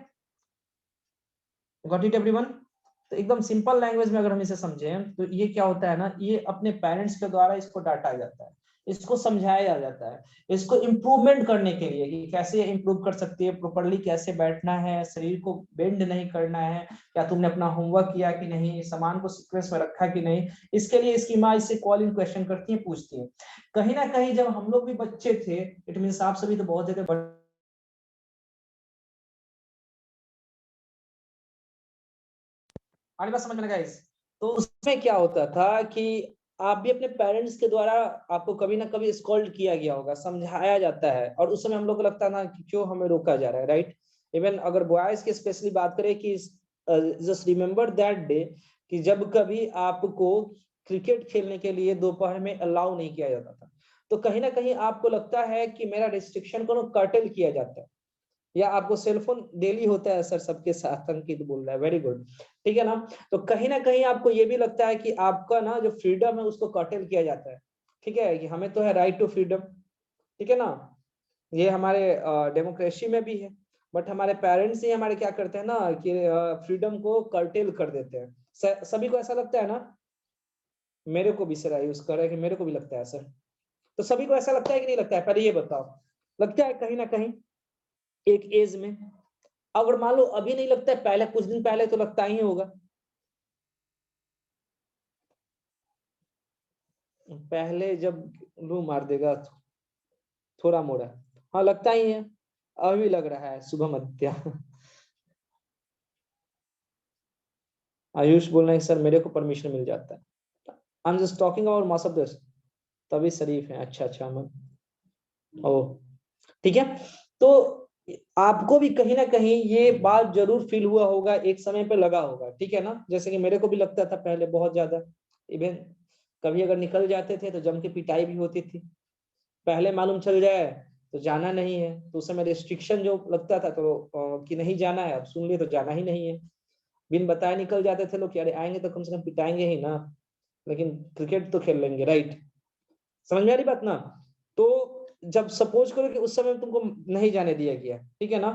Got it everyone. तो एकदम सिंपल लैंग्वेज में अगर हम इसे समझें तो ये क्या होता है ना, ये अपने पेरेंट्स के द्वारा इसको डांटा जाता है, इसको समझाया जाता है, इसको इम्प्रूवमेंट करने के लिए कि कैसे इम्प्रूव कर सकती है, प्रॉपर्ली कैसे बैठना है, शरीर को बेंड नहीं करना है, क्या तुमने अपना होमवर्क किया कि नहीं, सामान को सीक्वेंस में रखा कि नहीं। इसके लिए इसकी माँ इससे कॉल इन क्वेश्चन करती है, पूछती है। कहीं ना कहीं जब हम लोग भी बच्चे थे, इट मीन आप सभी तो बहुत ज्यादा आगे बात समझ में लगा इस। तो उसमें क्या होता था कि आप भी अपने पेरेंट्स के द्वारा, आपको कभी ना कभी स्कॉल्ड किया गया होगा, समझाया जाता है, और उस समय हम लोग को लगता ना कि क्यों हमें रोका जा रहा है, राइट। इवन अगर बॉयज की स्पेशली बात करें कि जस्ट रिमेम्बर दैट डे, कि जब कभी आपको क्रिकेट खेलने के लिए दोपहर में अलाउ नहीं किया जाता था, तो कहीं ना कहीं आपको लगता है कि मेरा रिस्ट्रिक्शन को कर्टेल किया जाता है। या आपको सेलफोन डेली होता है, सर सबके साथ, अंकित बोल रहा है, वेरी गुड, ठीक है ना। तो कहीं ना कहीं आपको ये भी लगता है कि आपका ना जो फ्रीडम है उसको कर्टेल किया जाता है, ठीक है, कि हमें तो है राइट टू फ्रीडम, ठीक है ना। ये हमारे डेमोक्रेसी में भी है, बट हमारे पेरेंट्स ही हमारे क्या करते हैं ना कि फ्रीडम को कर्टेल कर देते हैं। सभी को ऐसा लगता है ना, मेरे को भी सर यूज कर रहा है कि मेरे को भी लगता है सर। तो सभी को ऐसा लगता है कि नहीं लगता है, पहले ये बताओ। लगता है कहीं ना कहीं एक एज में। अगर मान लो अभी नहीं लगता है, पहले कुछ दिन पहले तो लगता ही होगा। पहले जब लू मार देगा थोड़ा मोड़ा, हाँ लगता ही है, अभी लग रहा है सुबह मध्या। आयुष बोल रहे हैं सर मेरे को परमिशन मिल जाता है। I am just talking about mass of this, तभी शरीफ है। अच्छा अच्छा अमन, ओ ठीक है। तो आपको भी कहीं ना कहीं ये बात जरूर फील हुआ होगा, एक समय पे लगा होगा, ठीक है ना। जैसे कि मेरे को भी लगता था पहले बहुत ज्यादा, इवन कभी अगर निकल जाते थे तो जम के पिटाई भी होती थी। पहले मालूम चल जाए तो जाना नहीं है, तो उस समय रिस्ट्रिक्शन जो लगता था तो कि नहीं जाना है, अब सुन लिए तो जाना ही नहीं है। बिन बताए निकल जाते थे लोग कि अरे आएंगे तो कम से कम पिटाएंगे ही ना, लेकिन क्रिकेट तो खेल लेंगे, राइट। समझ में आ रही बात ना। तो जब सपोज करो कि उस समय तुमको नहीं जाने दिया गया, ठीक है ना,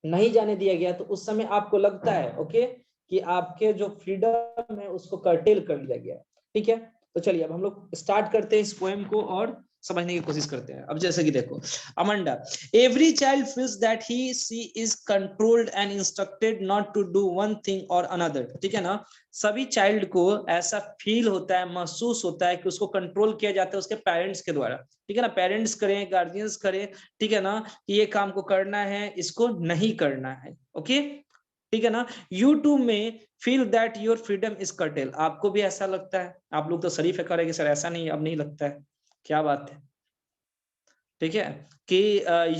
नहीं जाने दिया गया, तो उस समय आपको लगता है ओके कि आपके जो फ्रीडम है उसको कर्टेल कर लिया गया है, ठीक है। तो चलिए अब हम लोग स्टार्ट करते हैं इस पोएम को और समझने की कोशिश करते हैं। अब जैसे कि देखो, Amanda, every child feels that he she is controlled and instructed not to do one thing or another, ठीक है ना। सभी चाइल्ड को ऐसा फील होता है, महसूस होता है कि उसको कंट्रोल किया जाता है उसके पेरेंट्स के द्वारा, ठीक है ना। पेरेंट्स करें, गार्जियंस करें, ठीक है ना, कि ये काम को करना है, इसको नहीं करना है, ओके, ठीक है ना। यू टू में feel that your freedom is cartel, आपको भी ऐसा लगता है। आप लोग तो शरीफ है करेंगे सर ऐसा नहीं, अब नहीं लगता है, क्या बात है, ठीक है, कि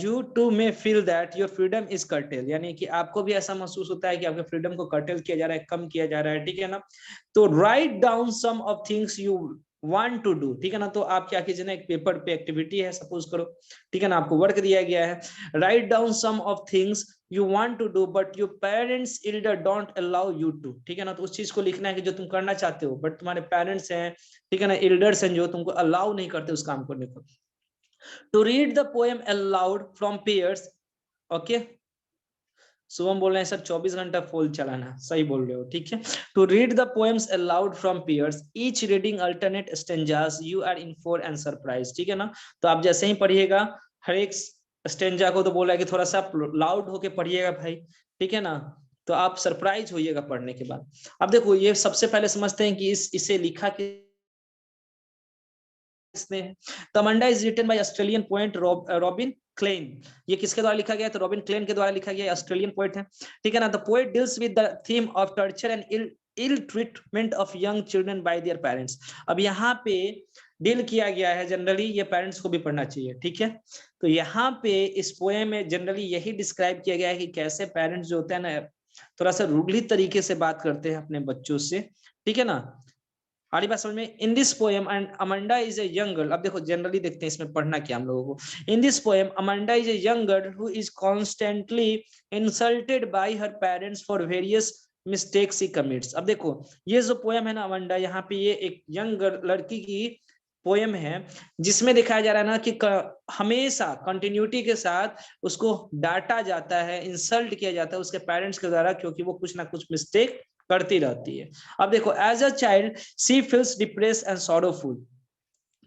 यू टू में feel that your freedom is cartel, यानी कि आपको भी ऐसा महसूस होता है कि आपके फ्रीडम को कर्टेल किया जा रहा है, कम किया जा रहा है, ठीक है ना। तो write down some of things you want to do, ठीक है ना। तो आप क्या कीजिए ना, एक पेपर पे एक्टिविटी है सपोज करो, ठीक है ना, आपको वर्क दिया गया है, write down some of things you want to do but your parents elder don't allow you to, ठीक है ना। तो उस चीज को लिखना है कि जो तुम करना चाहते हो बट तुम्हारे पेरेंट्स हैं, ठीक है ना, एल्डर्स हैं, जो तुमको अलाउ नहीं करते उस काम करने को। To read the poem aloud from peers, okay, Shubham बोल रहे हैं सर 24 घंटा फुल चलाना, सही बोल रहे हो, ठीक है। To read the poems aloud from peers, each reading alternate stanzas, you are in for and surprise, ठीक है ना। तो आप जैसे ही पढ़िएगा हर एक स्टेंजा को, तो बोला है कि थोड़ा सा लाउड होके पढ़िएगा भाई, ठीक है ना, तो आप सरप्राइज होइएगा पढ़ने के बाद। अब देखो ये सबसे पहले समझते हैं कि इसे लिखा कि Amanda is written by Australian poet Robin Klein. ये किसके द्वारा लिखा गया है, तो रॉबिन क्लेन के द्वारा लिखा गया, ऑस्ट्रेलियन पोएट है, ठीक है ना। The poet deals with the theme of torture and ill treatment of young children by their parents. अब यहाँ पे डील किया गया है, जनरली ये पेरेंट्स को भी पढ़ना चाहिए, ठीक है। तो यहाँ पे इस पोएम में जनरली यही डिस्क्राइब किया गया है कि कैसे पेरेंट्स जो होते हैं ना, थोड़ा सा रूडली तरीके से बात करते हैं अपने बच्चों से, ठीक है ना। हमारी बात समझ में। इन this poem and Amanda is a young girl, अब देखो जनरली देखते हैं इसमें पढ़ना क्या हम लोगों को। In this poem Amanda is a young girl who is constantly insulted by her parents for various mistakes he commits. अब देखो ये जो पोएम है ना अमंडा, यहाँ पे ये एक यंग लड़की की पोएम है, जिसमें दिखाया जा रहा है ना कि हमेशा कंटिन्यूटी के साथ उसको डांटा जाता है, इंसल्ट किया जाता है उसके पेरेंट्स के द्वारा, क्योंकि वो कुछ ना कुछ मिस्टेक करती रहती है। अब देखो as a child she feels depress and sorrowful,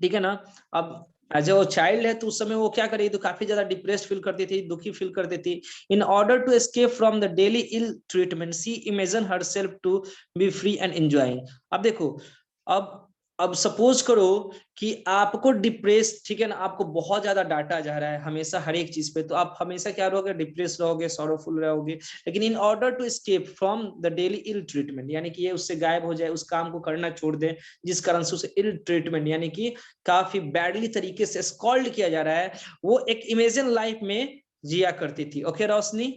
ठीक है ना। अब एज वो चाइल्ड है तो उस समय वो क्या करी, तो काफी ज्यादा डिप्रेस्ड फील करती थी, दुखी फील करती थी। In order to escape from the daily ill treatment she imagine herself to be free and enjoying. अब देखो, अब अब सपोज करो कि आपको डिप्रेस, ठीक है ना, आपको बहुत ज्यादा डांटा जा रहा है हमेशा हर एक चीज पे, तो आप हमेशा क्या रहोगे, डिप्रेस रहोगे, सॉरोफुल रहोगे। लेकिन in order to escape from the daily ill treatment, यानी कि ये उससे गायब हो जाए, उस काम को करना छोड़ दे जिस कारण से उसे इल ट्रीटमेंट यानी कि काफी बैडली तरीके से स्कॉल्ड किया जा रहा है, वो एक इमेजिन लाइफ में जिया करती थी। ओके रोशनी,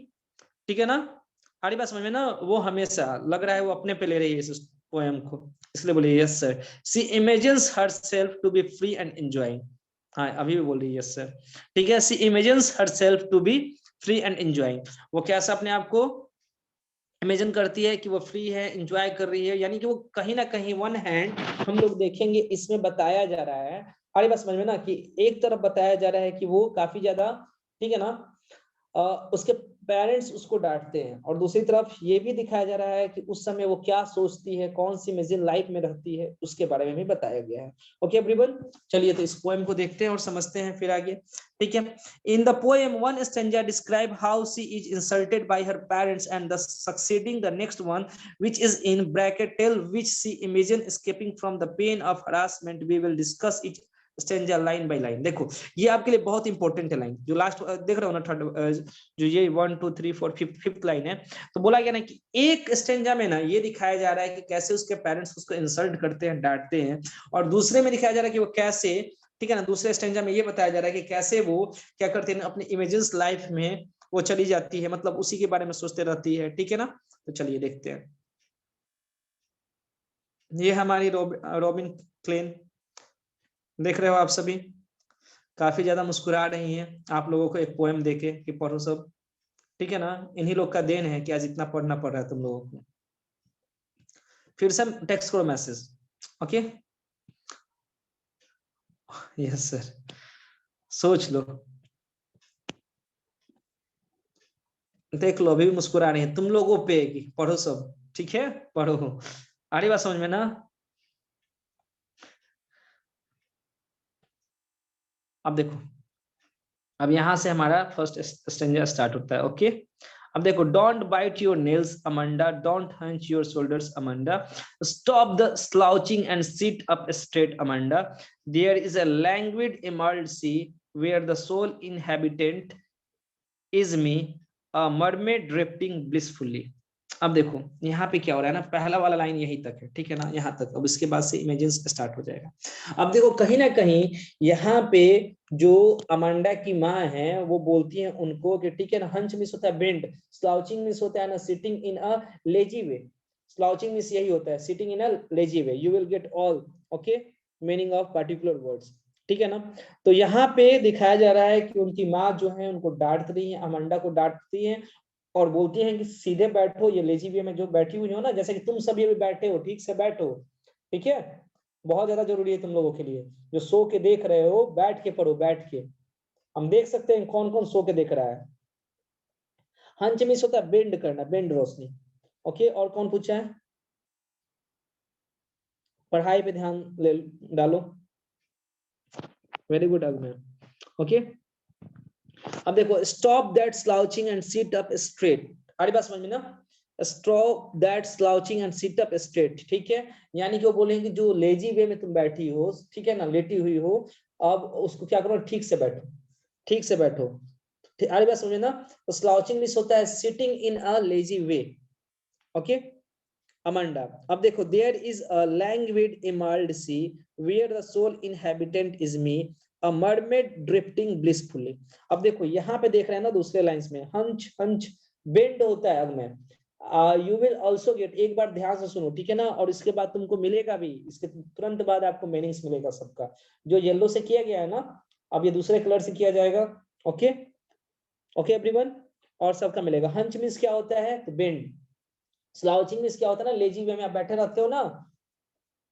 ठीक है ना, हमारी बात समझ में ना। वो हमेशा लग रहा है वो अपने पे ले रही है इस पोएम को, इसलिए बोली yes sir, she imagines herself to be free and enjoying. हाँ अभी भी बोल रही है यस सर, ठीक है। She imagines herself to be free and enjoying, वो कैसा अपने आप को इमेजिन करती है कि वो फ्री है, एंजॉय कर रही है, यानी कि वो कहीं ना कहीं वन हैंड हम लोग देखेंगे इसमें बताया जा रहा है, हमारी बात समझ में ना, कि एक तरफ बताया जा रहा है कि वो काफी ज्यादा, ठीक है ना, उसके पेरेंट्स उसको डांटते हैं, और दूसरी तरफ ये भी दिखाया जा रहा है कि उस समय वो क्या सोचती है, कौन सी इमेजिन लाइफ में रहती है, उसके बारे में भी बताया गया है। ओके एवरीवन, चलिए तो इस पोएम को देखते हैं और समझते हैं फिर आगे, ठीक है। In the poem, one stanza describes how she is insulted by her parents, and the succeeding the next one, which is in bracket, tell which she imagine escaping from the pain of harassment. We will discuss it stanza line by line. देखो ये आपके लिए बहुत important है line, जो last देख रहे हो ना, थर्ड जो ये 1 2 3 4 फिफ्थ लाइन है। तो बोला गया ना कि एक स्टेंजा में ना ये दिखाया जा रहा है कि कैसे उसके पेरेंट्स उसको इंसल्ट करते हैं, डांटते हैं, और दूसरे में दिखाया जा रहा है कि वो कैसे, ठीक है ना, दूसरे स्टेंजा में ये बताया जा रहा है कि कैसे वो क्या करते हैं अपने इमेजिन्स लाइफ में वो चली जाती है, मतलब उसी के बारे में सोचते रहती है, ठीक है ना। तो चलिए देखते हैं। ये हमारी रॉबिन क्लेन, देख रहे हो आप सभी, काफी ज्यादा मुस्कुरा रही हैं आप लोगों को एक पोएम देके कि पढ़ो सब, ठीक है ना। इन्हीं लोग का देन है कि आज इतना पढ़ना पड़ रहा है तुम लोगों को। फिर से टेक्स्ट करो मैसेज, ओके। यस सर, सोच लो, देख लो, अभी भी मुस्कुरा रही है तुम लोगों पे कि पढ़ो सब, ठीक है, पढ़ो। आ रही बात समझ में ना। अब देखो, अब यहां से हमारा फर्स्ट स्टेंजा स्टार्ट होता है, ओके। अब देखो, don't bite your nails Amanda, don't hunch your shoulders Amanda, stop the slouching and sit up straight Amanda, there is a languid emerald sea where the sole inhabitant is me, a mermaid drifting blissfully. अब देखो यहाँ पे क्या हो रहा है ना, पहला वाला लाइन यही तक है, ठीक है ना, यहाँ तक। अब इसके बाद से इमेजिन्स स्टार्ट हो जाएगा। अब देखो कहीं ना कहीं यहाँ पे जो अमांडा की माँ है वो बोलती है उनको कि ठीक है ना, हंच मिस होता है बेंड, स्लाउचिंग मिस होता है ना sitting in a lazy way, slouching miss यही होता है sitting in a lazy way, you will get all okay meaning of particular words, ठीक है ना। तो यहाँ पे दिखाया जा रहा है कि उनकी माँ जो है उनको डांट रही है, अमांडा को डांटती है और बोलती हैं कि सीधे बैठो, ये लेजी वे में जो बैठी हुई हो ना, जैसे कि तुम सब ये भी बैठे हो, ठीक से बैठो, ठीक है, बहुत ज्यादा जरूरी है तुम लोगों के लिए जो सो के देख रहे हो, बैठ के पढ़ो, बैठ के। हम देख सकते हैं कौन कौन सो के देख रहा है। हंच मिस होता है बेंड करना, बेंड रोशनी, ओके। और कौन पूछा है, पढ़ाई पे ध्यान डालो, वेरी गुड अगमय, ओके। अब देखो, stop that slouching and sit up straight, आड़ी बात समझ में ना, stop that slouching and sit up straight, ठीक है। यानी कि वो बोलेंगे जो लेजी वे में तुम बैठी हो, ठीक है ना, लेटी हुई हो, अब उसको क्या करो, ठीक से बैठो, ठीक से बैठो, आड़ी बात समझे ना। तो स्लाउचिंग मिस होता है sitting in a lazy way, okay Amanda. अब देखो, there is a languid emerald sea where the sole inhabitant is me, a mermaid drifting blissfully. अब देखो यहाँ पे देख रहे हैं ना दूसरे लाइंस में, हंच हंच बेंड होता है, अब में यू विल ऑल्सो गेट, एक बार ध्यान से सुनो, ठीक है ना, और इसके बाद तुमको मिलेगा भी, इसके तुरंत बाद आपको मीनिंग्स मिलेगा सबका, जो येलो से किया गया है ना, अब ये दूसरे कलर से किया जाएगा, ओके ओके एवरीवन, और सबका मिलेगा। हंच मींस क्या होता है, तो बेंड, स्लाउचिंग मींस क्या होता है ना, लेजी वे में आप बैठे रहते हो ना,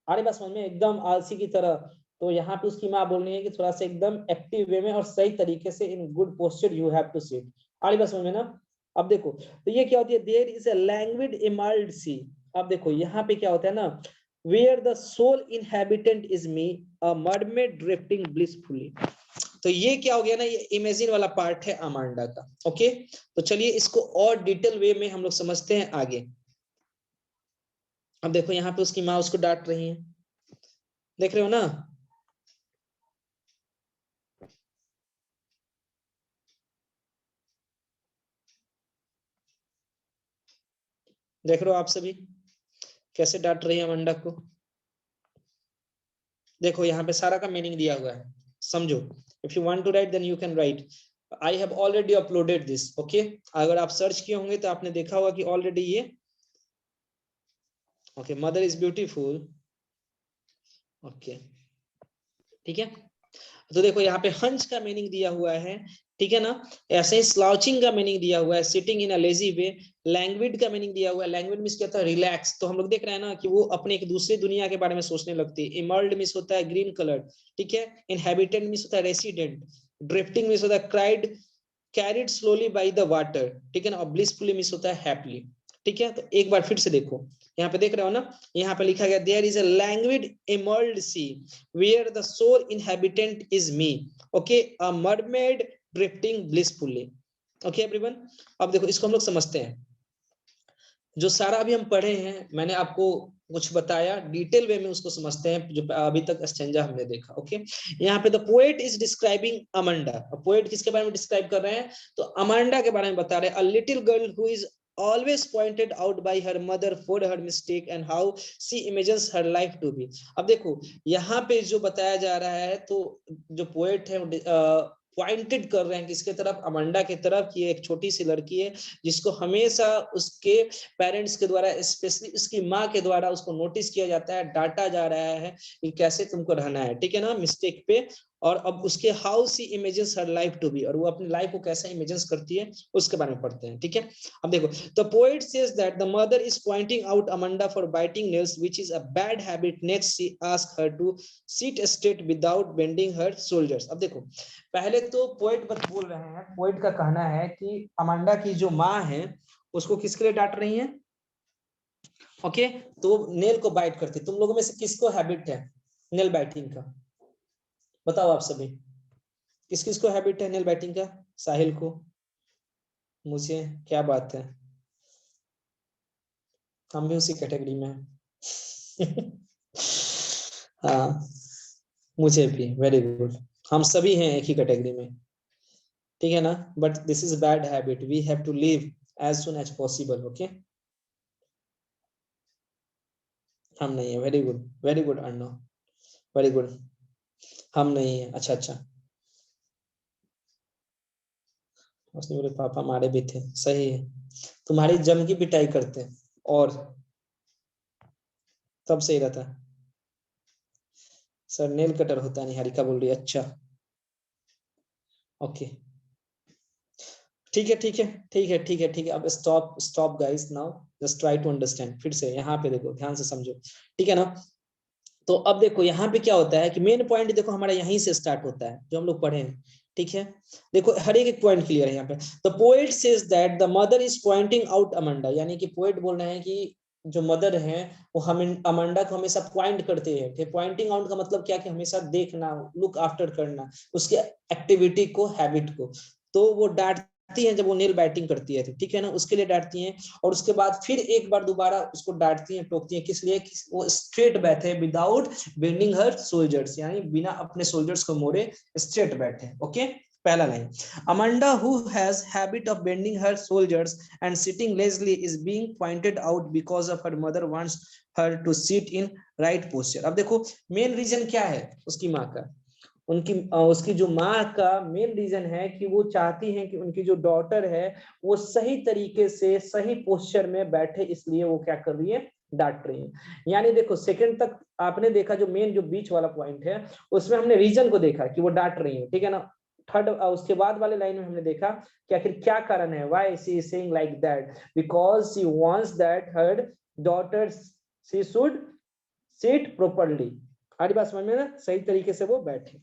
अरे बस समझ में, एकदम आलसी की तरह। तो यहाँ पे उसकी माँ बोल रही है कि थोड़ा सा एकदम एक्टिव वे में और सही तरीके से, in good posture you have to sit, अरे बस समझ में ना। अब देखो, तो ये क्या होती है, there is a languid emerald सी। अब देखो यहाँ पे क्या होता है ना, where the sole inhabitant is me, a mermaid drifting blissfully. तो ये क्या हो गया ना, ये इमेजिन वाला पार्ट है अमांडा का, ओके। तो चलिए इसको और डिटेल वे में हम लोग समझते हैं आगे। अब देखो यहाँ पे उसकी माँ उसको डांट रही है, देख रहे हो ना, देख रहे हो आप सभी कैसे डांट रही है अमांडा को। देखो यहाँ पे सारा का मीनिंग दिया हुआ है, समझो। If you want to write then you can write, I have already uploaded this, okay. अगर आप सर्च किए होंगे तो आपने देखा होगा कि ऑलरेडी ये, okay, mother is beautiful, okay, ठीक है। तो देखो यहाँ पे हंच का मीनिंग दिया हुआ है, ठीक है ना। ऐसे ही स्लाउचिंग का मीनिंग दिया हुआ है, sitting in a lazy way. Language का मीनिंग दिया हुआ है, लैंग्वेज मींस क्या होता है, रिलैक्स। तो हम लोग देख रहे हैं ना कि वो अपने एक दूसरी दुनिया के बारे में सोचने लगती है। इमर्ल्ड मींस होता है ग्रीन कलर, ठीक है। इनहैबिटेंट मींस होता है रेसिडेंट। ड्रिफ्टिंग मींस होता है cried, carried slowly by the water, ठीक है ना। और ब्लिसफुली मींस होता है हैप्पीली, ठीक है। तो एक बार फिर से देखो, यहाँ पे देख रहे हो ना, यहाँ पे लिखा गया, there is a languid emerald sea where the sole inhabitant is me, okay, a mermaid drifting blissfully, okay everyone. अब देखो इसको हम लोग समझते हैं। जो सारा अभी हम पढ़े हैं, मैंने आपको कुछ बताया, डिटेल वे में उसको समझते हैं जो अभी तक स्टैंजा हमने देखा। ओके, यहाँ पे the poet is describing Amanda. Poet किसके बारे में डिस्क्राइब कर रहे हैं? तो अमांडा के बारे में बता रहे हैं। A little girl who is always pointed out by her mother for her mistake and how she imagines her life to be। अब देखो यहाँ पे जो बताया जा रहा है, तो जो पोएट है पॉइंटेड कर रहे हैं किसके तरफ? अमांडा की तरफ। ये एक छोटी सी लड़की है जिसको हमेशा उसके पेरेंट्स के द्वारा, स्पेशली उसकी माँ के द्वारा उसको नोटिस किया जाता है, डांटा जा रहा है कि कैसे तुमको रहना है, ठीक है ना, मिस्टेक पे। और अब उसके how she imagines her life to be, और वो अपनी लाइफ को कैसे इमेजिन्स करती है उसके बारे में पढ़ते हैं, ठीक है। अब देखो, the poet says that the mother is pointing out Amanda for biting nails which is a bad habit. Next she ask her to sit straight without bending her shoulders. अब देखो, पहले तो पोएट बस बोल रहे हैं, पोएट का कहना है कि अमांडा की जो माँ है उसको किसके लिए डांट रही है? ओके, तो नेल को बाइट करती। तुम लोगों में से किसको हैबिट है नेल बाइटिंग का? बताओ आप सभी, किस किस को हैबिट है नेल बाइटिंग का? साहिल को, मुझे, क्या बात है, हम भी उसी कैटेगरी में हैं। हाँ, मुझे भी, वेरी गुड, हम सभी हैं एक ही कैटेगरी में, ठीक है ना। But this is bad habit, we have to leave as soon as possible. Okay, हम नहीं है, very good Arnav, very good, हम नहीं है। अच्छा अच्छा, उसने बोले पापा मारे भी थे, सही है, तुम्हारी जम की पिटाई करते हैं और तब सही रहता। सर नेल कटर होता है, निहारिका बोल रही है। अच्छा, ओके, ठीक है ठीक है ठीक है ठीक है ठीक है। अब stop stop guys, now just try to understand. फिर से यहाँ पे देखो, ध्यान से समझो, ठीक है ना। तो अब देखो यहाँ पे क्या होता है कि मेन पॉइंट देखो हमारा यहीं से स्टार्ट होता है जो हम लोग पढ़े हैं, ठीक है। देखो हर एक पॉइंट क्लियर है यहाँ पे। The poet says that the mother is pointing out Amanda, यानी कि पोएट बोल रहे हैं कि जो मदर है वो हमें अमांडा को हमेशा पॉइंट करते हैं। पॉइंटिंग आउट का मतलब क्या कि हमेशा देखना, लुक आफ्टर करना उसके एक्टिविटी को, हैबिट को। तो वो डांटती हैं जब वो नेल बाइटिंग करती है, ठीक है ना, उसके लिए डांटती हैं। और उसके बाद फिर एक बार दोबारा उसको डांटती हैं, टोकती हैं, किस लिए? कि वो स्ट्रेट बैठे विदाउट बेंडिंग हर सोल्जर्स, यानी बिना अपने सोल्जर्स को मोड़े स्ट्रेट बैठे। ओके, पहला line, Amanda who has habit of bending her shoulders and sitting lazily is being pointed out because of her mother wants her to sit in right posture. अब देखो main reason क्या है उसकी माँ का, उसकी जो माँ का मेन रीजन है कि वो चाहती हैं कि उनकी जो डॉटर है वो सही तरीके से सही पोस्चर में बैठे, इसलिए वो क्या कर रही है? डांट रही है। यानी देखो सेकंड तक आपने देखा, जो मेन जो बीच वाला पॉइंट है उसमें हमने रीजन को देखा कि वो डांट रही है, ठीक है ना। थर्ड उसके बाद वाले लाइन में हमने देखा कि आखिर क्या कारण है, why she is saying like that, because she wants that her daughter she should seat properly. हमारी बात समझ में ना, सही तरीके से वो बैठे।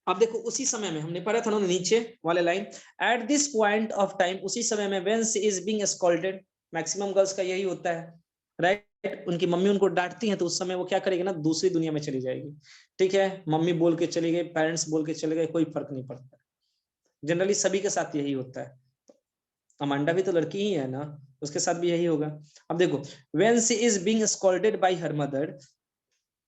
अब देखो उसी समय में हमने पढ़ा था ना नीचे वाले line, at this point of time, उसी समय में when she is being scolded, maximum girls का यही होता है, राइट। उनकी मम्मी उनको डांटती हैं तो उस समय वो क्या करेगी ना, दूसरी दुनिया में चली जाएगी, ठीक है। मम्मी बोल के चली गई, पेरेंट्स बोल के चले गए, कोई फर्क नहीं पड़ता। जनरली सभी के साथ यही होता है। अमांडा भी तो लड़की ही है ना, उसके साथ भी यही होगा। अब देखो, when she is being scolded bye her mother,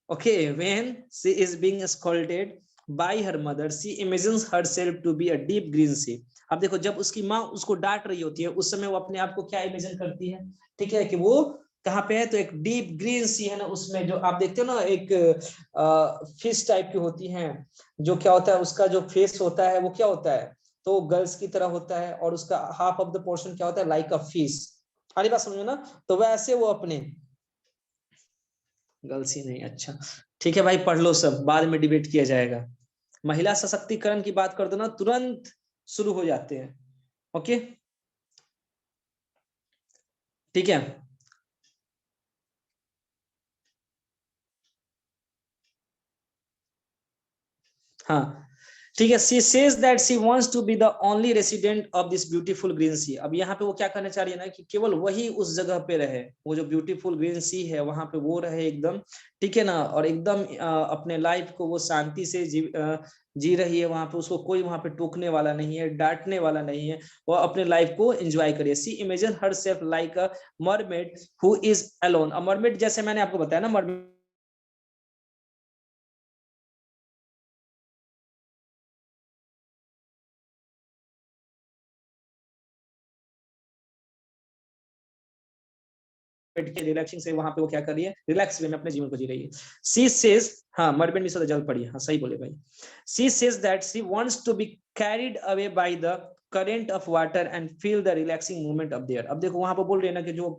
okay, when she is being scolded by her mother she imagines herself to be a deep green sea। अब देखो जब उसकी माँ उसको डांट रही होती है उस समय वो अपने आप को क्या इमेजिन करती है, ठीक है, कि वो कहाँ पे है? तो एक डीप ग्रीन सी है ना, उसमें जो आप देखते हो ना एक फिश टाइप की होती हैं, जो क्या होता है उसका जो फेस होता है वो क्या होता है, तो गर्ल्स की तरह होता है, और उसका हाफ ऑफ द पोर्शन क्या होता है, लाइक अ फिश। अरे बात समझो ना, तो वैसे वो अपने गर्ल्स ही नहीं। अच्छा ठीक है भाई, पढ़ लो सब, बाद में डिबेट किया जाएगा। महिला सशक्तिकरण की बात कर दो ना, तुरंत शुरू हो जाते हैं। ओके, ठीक है। हाँ ठीक है, she says that she wants to be the only resident of this beautiful green sea. अब यहाँ पे वो क्या करना चाह रही है ना, कि केवल वही उस जगह पे रहे, वो जो ब्यूटीफुल ग्रीन सी है वहां पे वो रहे एकदम, ठीक है ना, और एकदम अपने लाइफ को वो शांति से जी रही है वहां पे, उसको कोई वहां पे टोकने वाला नहीं है, डांटने वाला नहीं है, वो अपने लाइफ को एंजॉय करिए। She imagine herself like a mermaid who is alone. A mermaid जैसे मैंने आपको बताया ना, मरमेड के रिलैक्सिंग से वहां पे वो क्या कर रही है, रिलैक्स वे में अपने जीवन को जी रही है। सी सेज, हाँ मरमेड में जल पड़ी, हाँ सही बोले भाई। She says that she wants to be carried away by the current of water and feel the relaxing movement of there. अब देखो वहां पर बोल रहे हैं ना कि जो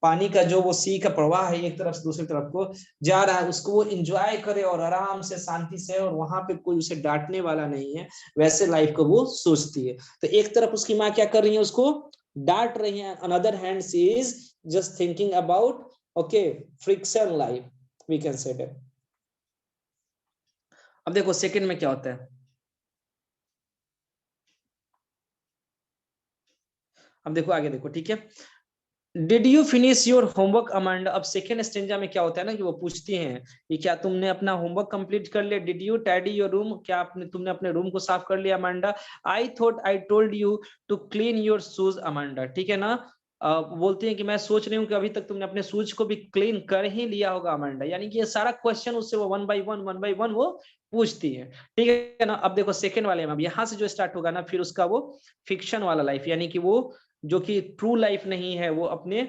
पानी का जो वो सी का प्रवाह है एक तरफ से दूसरी तरफ को जा रहा है, उसको वो एंजॉय करे और आराम से शांति से, और वहां पे कोई उसे डांटने वाला नहीं है, वैसे लाइफ को वो सोचती है। तो एक तरफ उसकी माँ क्या कर रही है, उसको डांट रही है, another hand she is just thinking about okay friction life we can say that। अब देखो सेकंड में क्या होता है, अब देखो आगे देखो, ठीक है। Did you finish your homework Amanda. अब सेकेंड स्टेंजा में क्या होता है ना कि वो पूछती हैं कि क्या तुमने अपना होमवर्क कंप्लीट कर लिया। Did you tidy your room, क्या तुमने अपने रूम को साफ कर लिया Amanda. I thought I told you to clean your shoes Amanda, ठीक है ना। बोलती हैं कि मैं सोच रही हूँ कि अभी तक तुमने अपने शूज को भी क्लीन कर ही लिया होगा अमांडा। यानी कि ये सारा क्वेश्चन उससे वो वन बाई वन वो पूछती है, ठीक है ना। अब देखो सेकंड वाले में, अब यहाँ से जो स्टार्ट होगा ना, फिर उसका वो फिक्शन वाला लाइफ, यानी कि वो जो कि ट्रू लाइफ नहीं है, वो अपने,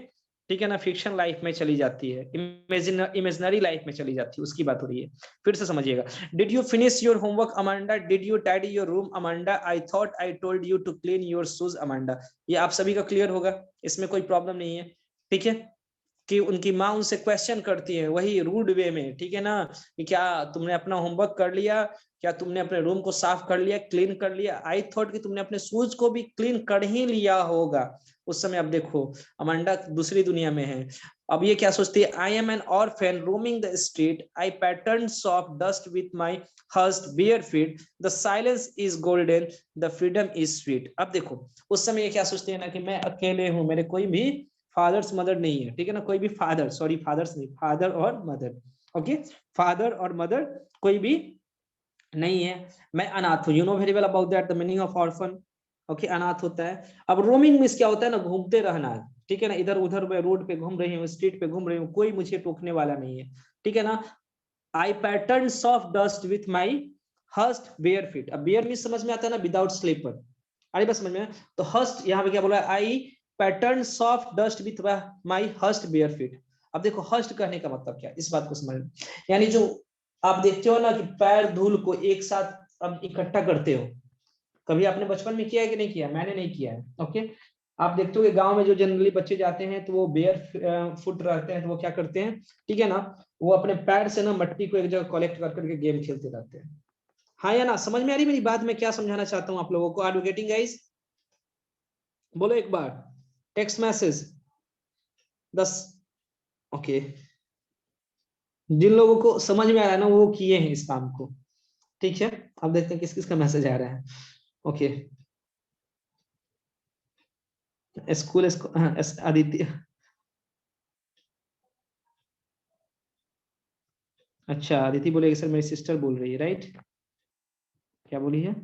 ठीक है ना, फिक्शन लाइफ में चली जाती है, इमेजिनरी लाइफ में चली जाती है, उसकी बात हो रही है। फिर से समझिएगा। Did you finish your homework Amanda, did you tidy your room Amanda, I thought I told you to clean your shoes Amanda. ये आप सभी का क्लियर होगा, इसमें कोई प्रॉब्लम नहीं है, ठीक है। कि उनकी माँ उनसे क्वेश्चन करती है वही रूड वे में, ठीक है ना, कि क्या तुमने अपना होमवर्क कर लिया, क्या तुमने अपने रूम को साफ कर लिया, क्लीन कर लिया। आई थॉट कि तुमने अपने शूज को भी क्लीन कर ही लिया होगा उस समय। अब देखो अमांडा दूसरी दुनिया में है। अब ये क्या सोचती है, I am an orphan roaming the street, I pattern soft dust with my hurt bare feet, the silence is golden, the freedom is sweet. अब देखो उस समय ये क्या सोचती है ना कि मैं अकेले हूं, मेरे कोई भी फादर्स मदर नहीं है, ठीक है ना, कोई भी फादर, सॉरी फादर्स नहीं, फादर और मदर, ओके, फादर और मदर कोई भी नहीं है, मैं अनाथ हूँ। You know very well about that the meaning of orphan, okay, अनाथ होता है। अब रोमिंग मींस क्या होता है ना, घूमते रहना है, ठीक है ना, इधर उधर मैं रोड पे घूम रही हूँ, स्ट्रीट पे घूम रही हूँ, कोई मुझे टोकने वाला नहीं है, ठीक है ना। I pattern soft dust with my hurt bare feet. अब बेयर मींस समझ में आता है ना, विदाउट स्लीपर, अरे बस समझ में। तो हर्स्ट यहाँ पे क्या बोला, I pattern soft dust with my hurt bare feet. अब देखो हर्स्ट कहने का मतलब क्या, इस बात को समझ, यानी जो आप देखते हो ना कि पैर धूल को एक साथ अब इकट्ठा करते हो, कभी आपने बचपन में किया है कि नहीं किया, मैंने नहीं किया है, ओके। आप देखते हो कि गांव में जो जनरली बच्चे जाते हैं तो वो बेयर फुट रहते हैं, तो वो क्या करते हैं, ठीक है ना, वो अपने पैर से ना मट्टी को एक जगह कलेक्ट कर करके गेम खेलते रहते हैं। हाँ या ना, समझ में आ रही मेरी बात, मैं क्या समझाना चाहता हूँ आप लोगों को, आर यू गेटिंग गाइस, बोलो एक बार। Text message 10, okay. जिन लोगों को समझ में आ रहा है ना वो किए हैं इस काम को, ठीक है। अब देखते हैं किस किस का मैसेज आ रहा है, ओके। स्कूल आदित्य, अच्छा आदिति बोलेगी सर मेरी सिस्टर बोल रही है, राइट, क्या बोली है।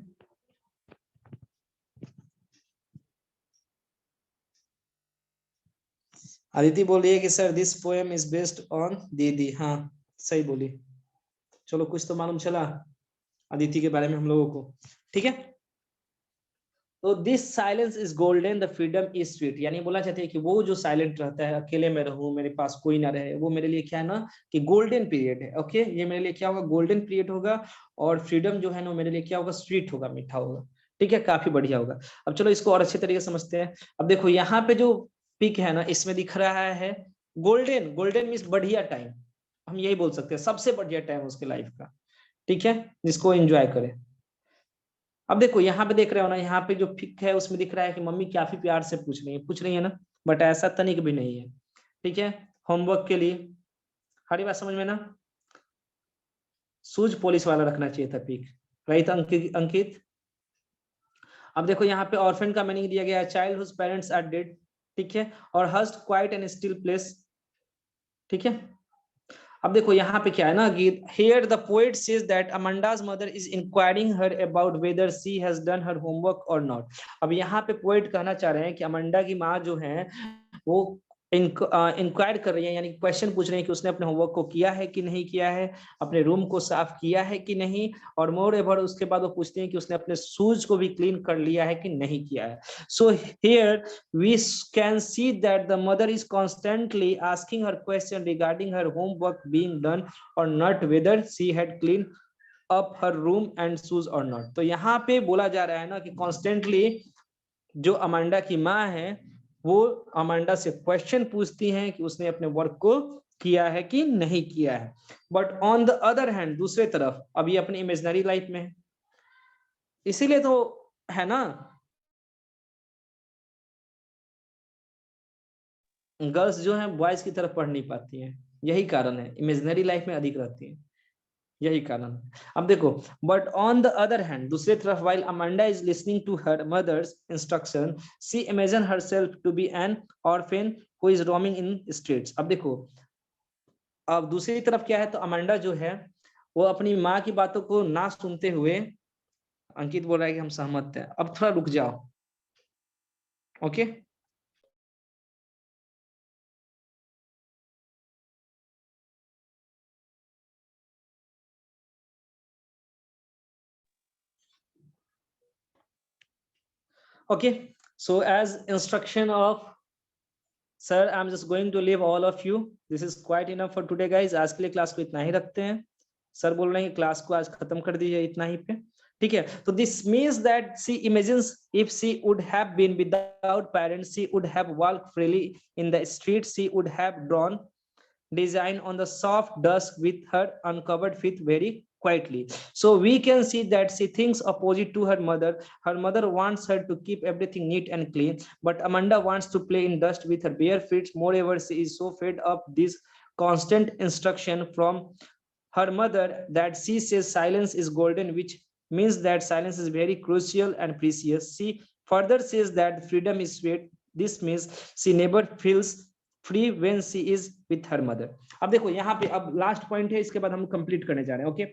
आदिति बोल रही है कि sir this poem is based on दीदी, हाँ सही बोली। चलो कुछ तो मालूम चला अदिति के बारे में हम लोगों को, ठीक है। तो this silence is golden, the freedom is sweet, यानी बोला चाहते हैं कि वो जो साइलेंट रहता है, अकेले में रहूं, मेरे पास कोई ना रहे, वो मेरे लिए क्या है ना कि गोल्डन पीरियड है, ओके। ये मेरे लिए क्या होगा, गोल्डन पीरियड होगा। और फ्रीडम जो है ना मेरे लिए क्या होगा, स्वीट होगा, मीठा होगा, ठीक है, काफी बढ़िया होगा। अब चलो इसको और अच्छे तरीके से समझते हैं। अब देखो यहाँ पे जो पिक है ना, इसमें दिख रहा है गोल्डन, गोल्डन मीन्स बढ़िया टाइम, हम यही बोल सकते हैं, सबसे बढ़िया टाइम उसके लाइफ का, ठीक है, जिसको एंजॉय करे। अब देखो यहाँ पे देख रहे हो ना, यहाँ पे जो पिक है उसमें दिख रहा है कि मम्मी काफी प्यार से पूछ रही है ना, बट ऐसा तनिक भी नहीं है, ठीक है। होमवर्क के लिए, हरी बात समझ में ना, शूज पॉलिश वाला रखना चाहिए था पिक, राइट अंकित। अब देखो यहाँ पे ऑर्फन का मीनिंग दिया गया है, child whose parents are dead, ठीक है, और hushed quiet and still place, ठीक है। अब देखो यहाँ पे क्या है ना कि here the poet says that Amanda's mother is inquiring her about whether she has done her homework or not। अब यहाँ पे पोएट कहना चाह रहे हैं कि अमंडा की माँ जो है वो इंक्वायर कर रही है, यानी क्वेश्चन पूछ रहे हैं कि उसने अपने होमवर्क को किया है कि नहीं किया है, अपने रूम को साफ किया है कि नहीं, और मोर एवर उसके बाद वो पूछती हैं कि उसने अपने शूज को भी क्लीन कर लिया है कि नहीं किया है। So here we can see that the mother is constantly asking her question regarding her homework being done और not whether she had clean up her room and shoes और नॉट। तो यहाँ पे बोला जा रहा है ना कि कॉन्स्टेंटली जो अमांडा की माँ है वो अमांडा से क्वेश्चन पूछती हैं कि उसने अपने वर्क को किया है कि नहीं किया है। But on the other hand, दूसरे तरफ अभी अपनी इमेजिनरी लाइफ में है, इसीलिए तो है ना गर्ल्स जो हैं बॉयज की तरफ पढ़ नहीं पाती हैं, यही कारण है, इमेजिनरी लाइफ में अधिक रहती हैं, यही कारण। अब देखो, but on the other hand, दूसरी तरफ while Amanda is listening to her mother's instruction, she imagine herself to be an orphan who is roaming in streets। अब देखो, अब दूसरी तरफ क्या है, तो अमांडा जो है वो अपनी माँ की बातों को ना सुनते हुए, अंकित बोल रहा है कि हम सहमत हैं, अब थोड़ा रुक जाओ, okay. Okay, so as instruction of sir, I'm just going to leave all of you, this is quite enough for today guys। आज के लिए क्लास को इतना ही रखते हैं, सर बोल रहे हैं कि क्लास को आज खत्म कर दीजिए इतना ही पे, ठीक है। तो this means that she imagines if she would have been without parents, she would have walked freely in the streets, she would have drawn design on the soft dust with her uncovered feet very quietly। So we can see that she thinks opposite to her mother. Her mother wants her to keep everything neat and clean, but Amanda wants to play in dust with her bare feet। Moreover, she is so fed up this constant instruction from her mother that she says silence is golden, which means that silence is very crucial and precious। She further says that freedom is sweet, this means she never feels free when she is with her mother. अब देखो यहाँ पे अब last point है, इसके बाद हम complete करने जा रहे हैं, ओके।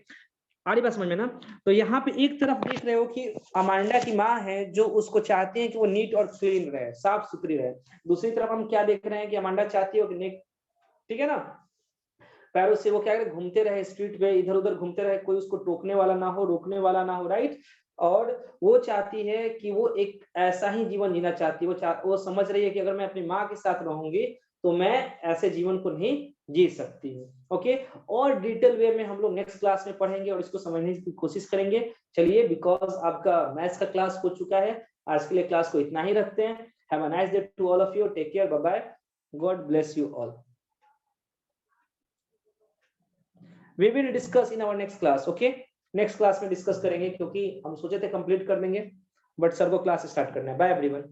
आ रही बात समझ में ना। तो यहाँ पे एक तरफ देख रहे हो कि अमांडा की माँ है जो उसको चाहती है कि वो नीट और क्लीन रहे, साफ सुथरी रहे। दूसरी तरफ हम क्या देख रहे हैं कि अमांडा चाहती है कि ठीक है ना, पैरों से वो क्या करे, घूमते रहे स्ट्रीट पे, इधर उधर घूमते रहे, कोई उसको टोकने वाला ना हो, रोकने वाला ना हो, राइट। और वो चाहती है कि वो एक ऐसा ही जीवन जीना चाहती है, वो समझ रही है कि अगर मैं अपनी माँ के साथ रहूंगी तो मैं ऐसे जीवन को नहीं जी सकती हूँ, ओके। और डिटेल वे में हम लोग नेक्स्ट क्लास में पढ़ेंगे और इसको समझने की कोशिश करेंगे। चलिए, बिकॉज आपका मैथ्स का क्लास हो चुका है, आज के लिए क्लास को इतना ही रखते हैं। Have a nice day to all of you, take care, bye bye, God bless you all. We will discuss in our next class, okay? Next class में डिस्कस करेंगे, क्योंकि हम सोचे थे कंप्लीट कर देंगे, बट सर को क्लास स्टार्ट करना है। Bye everyone.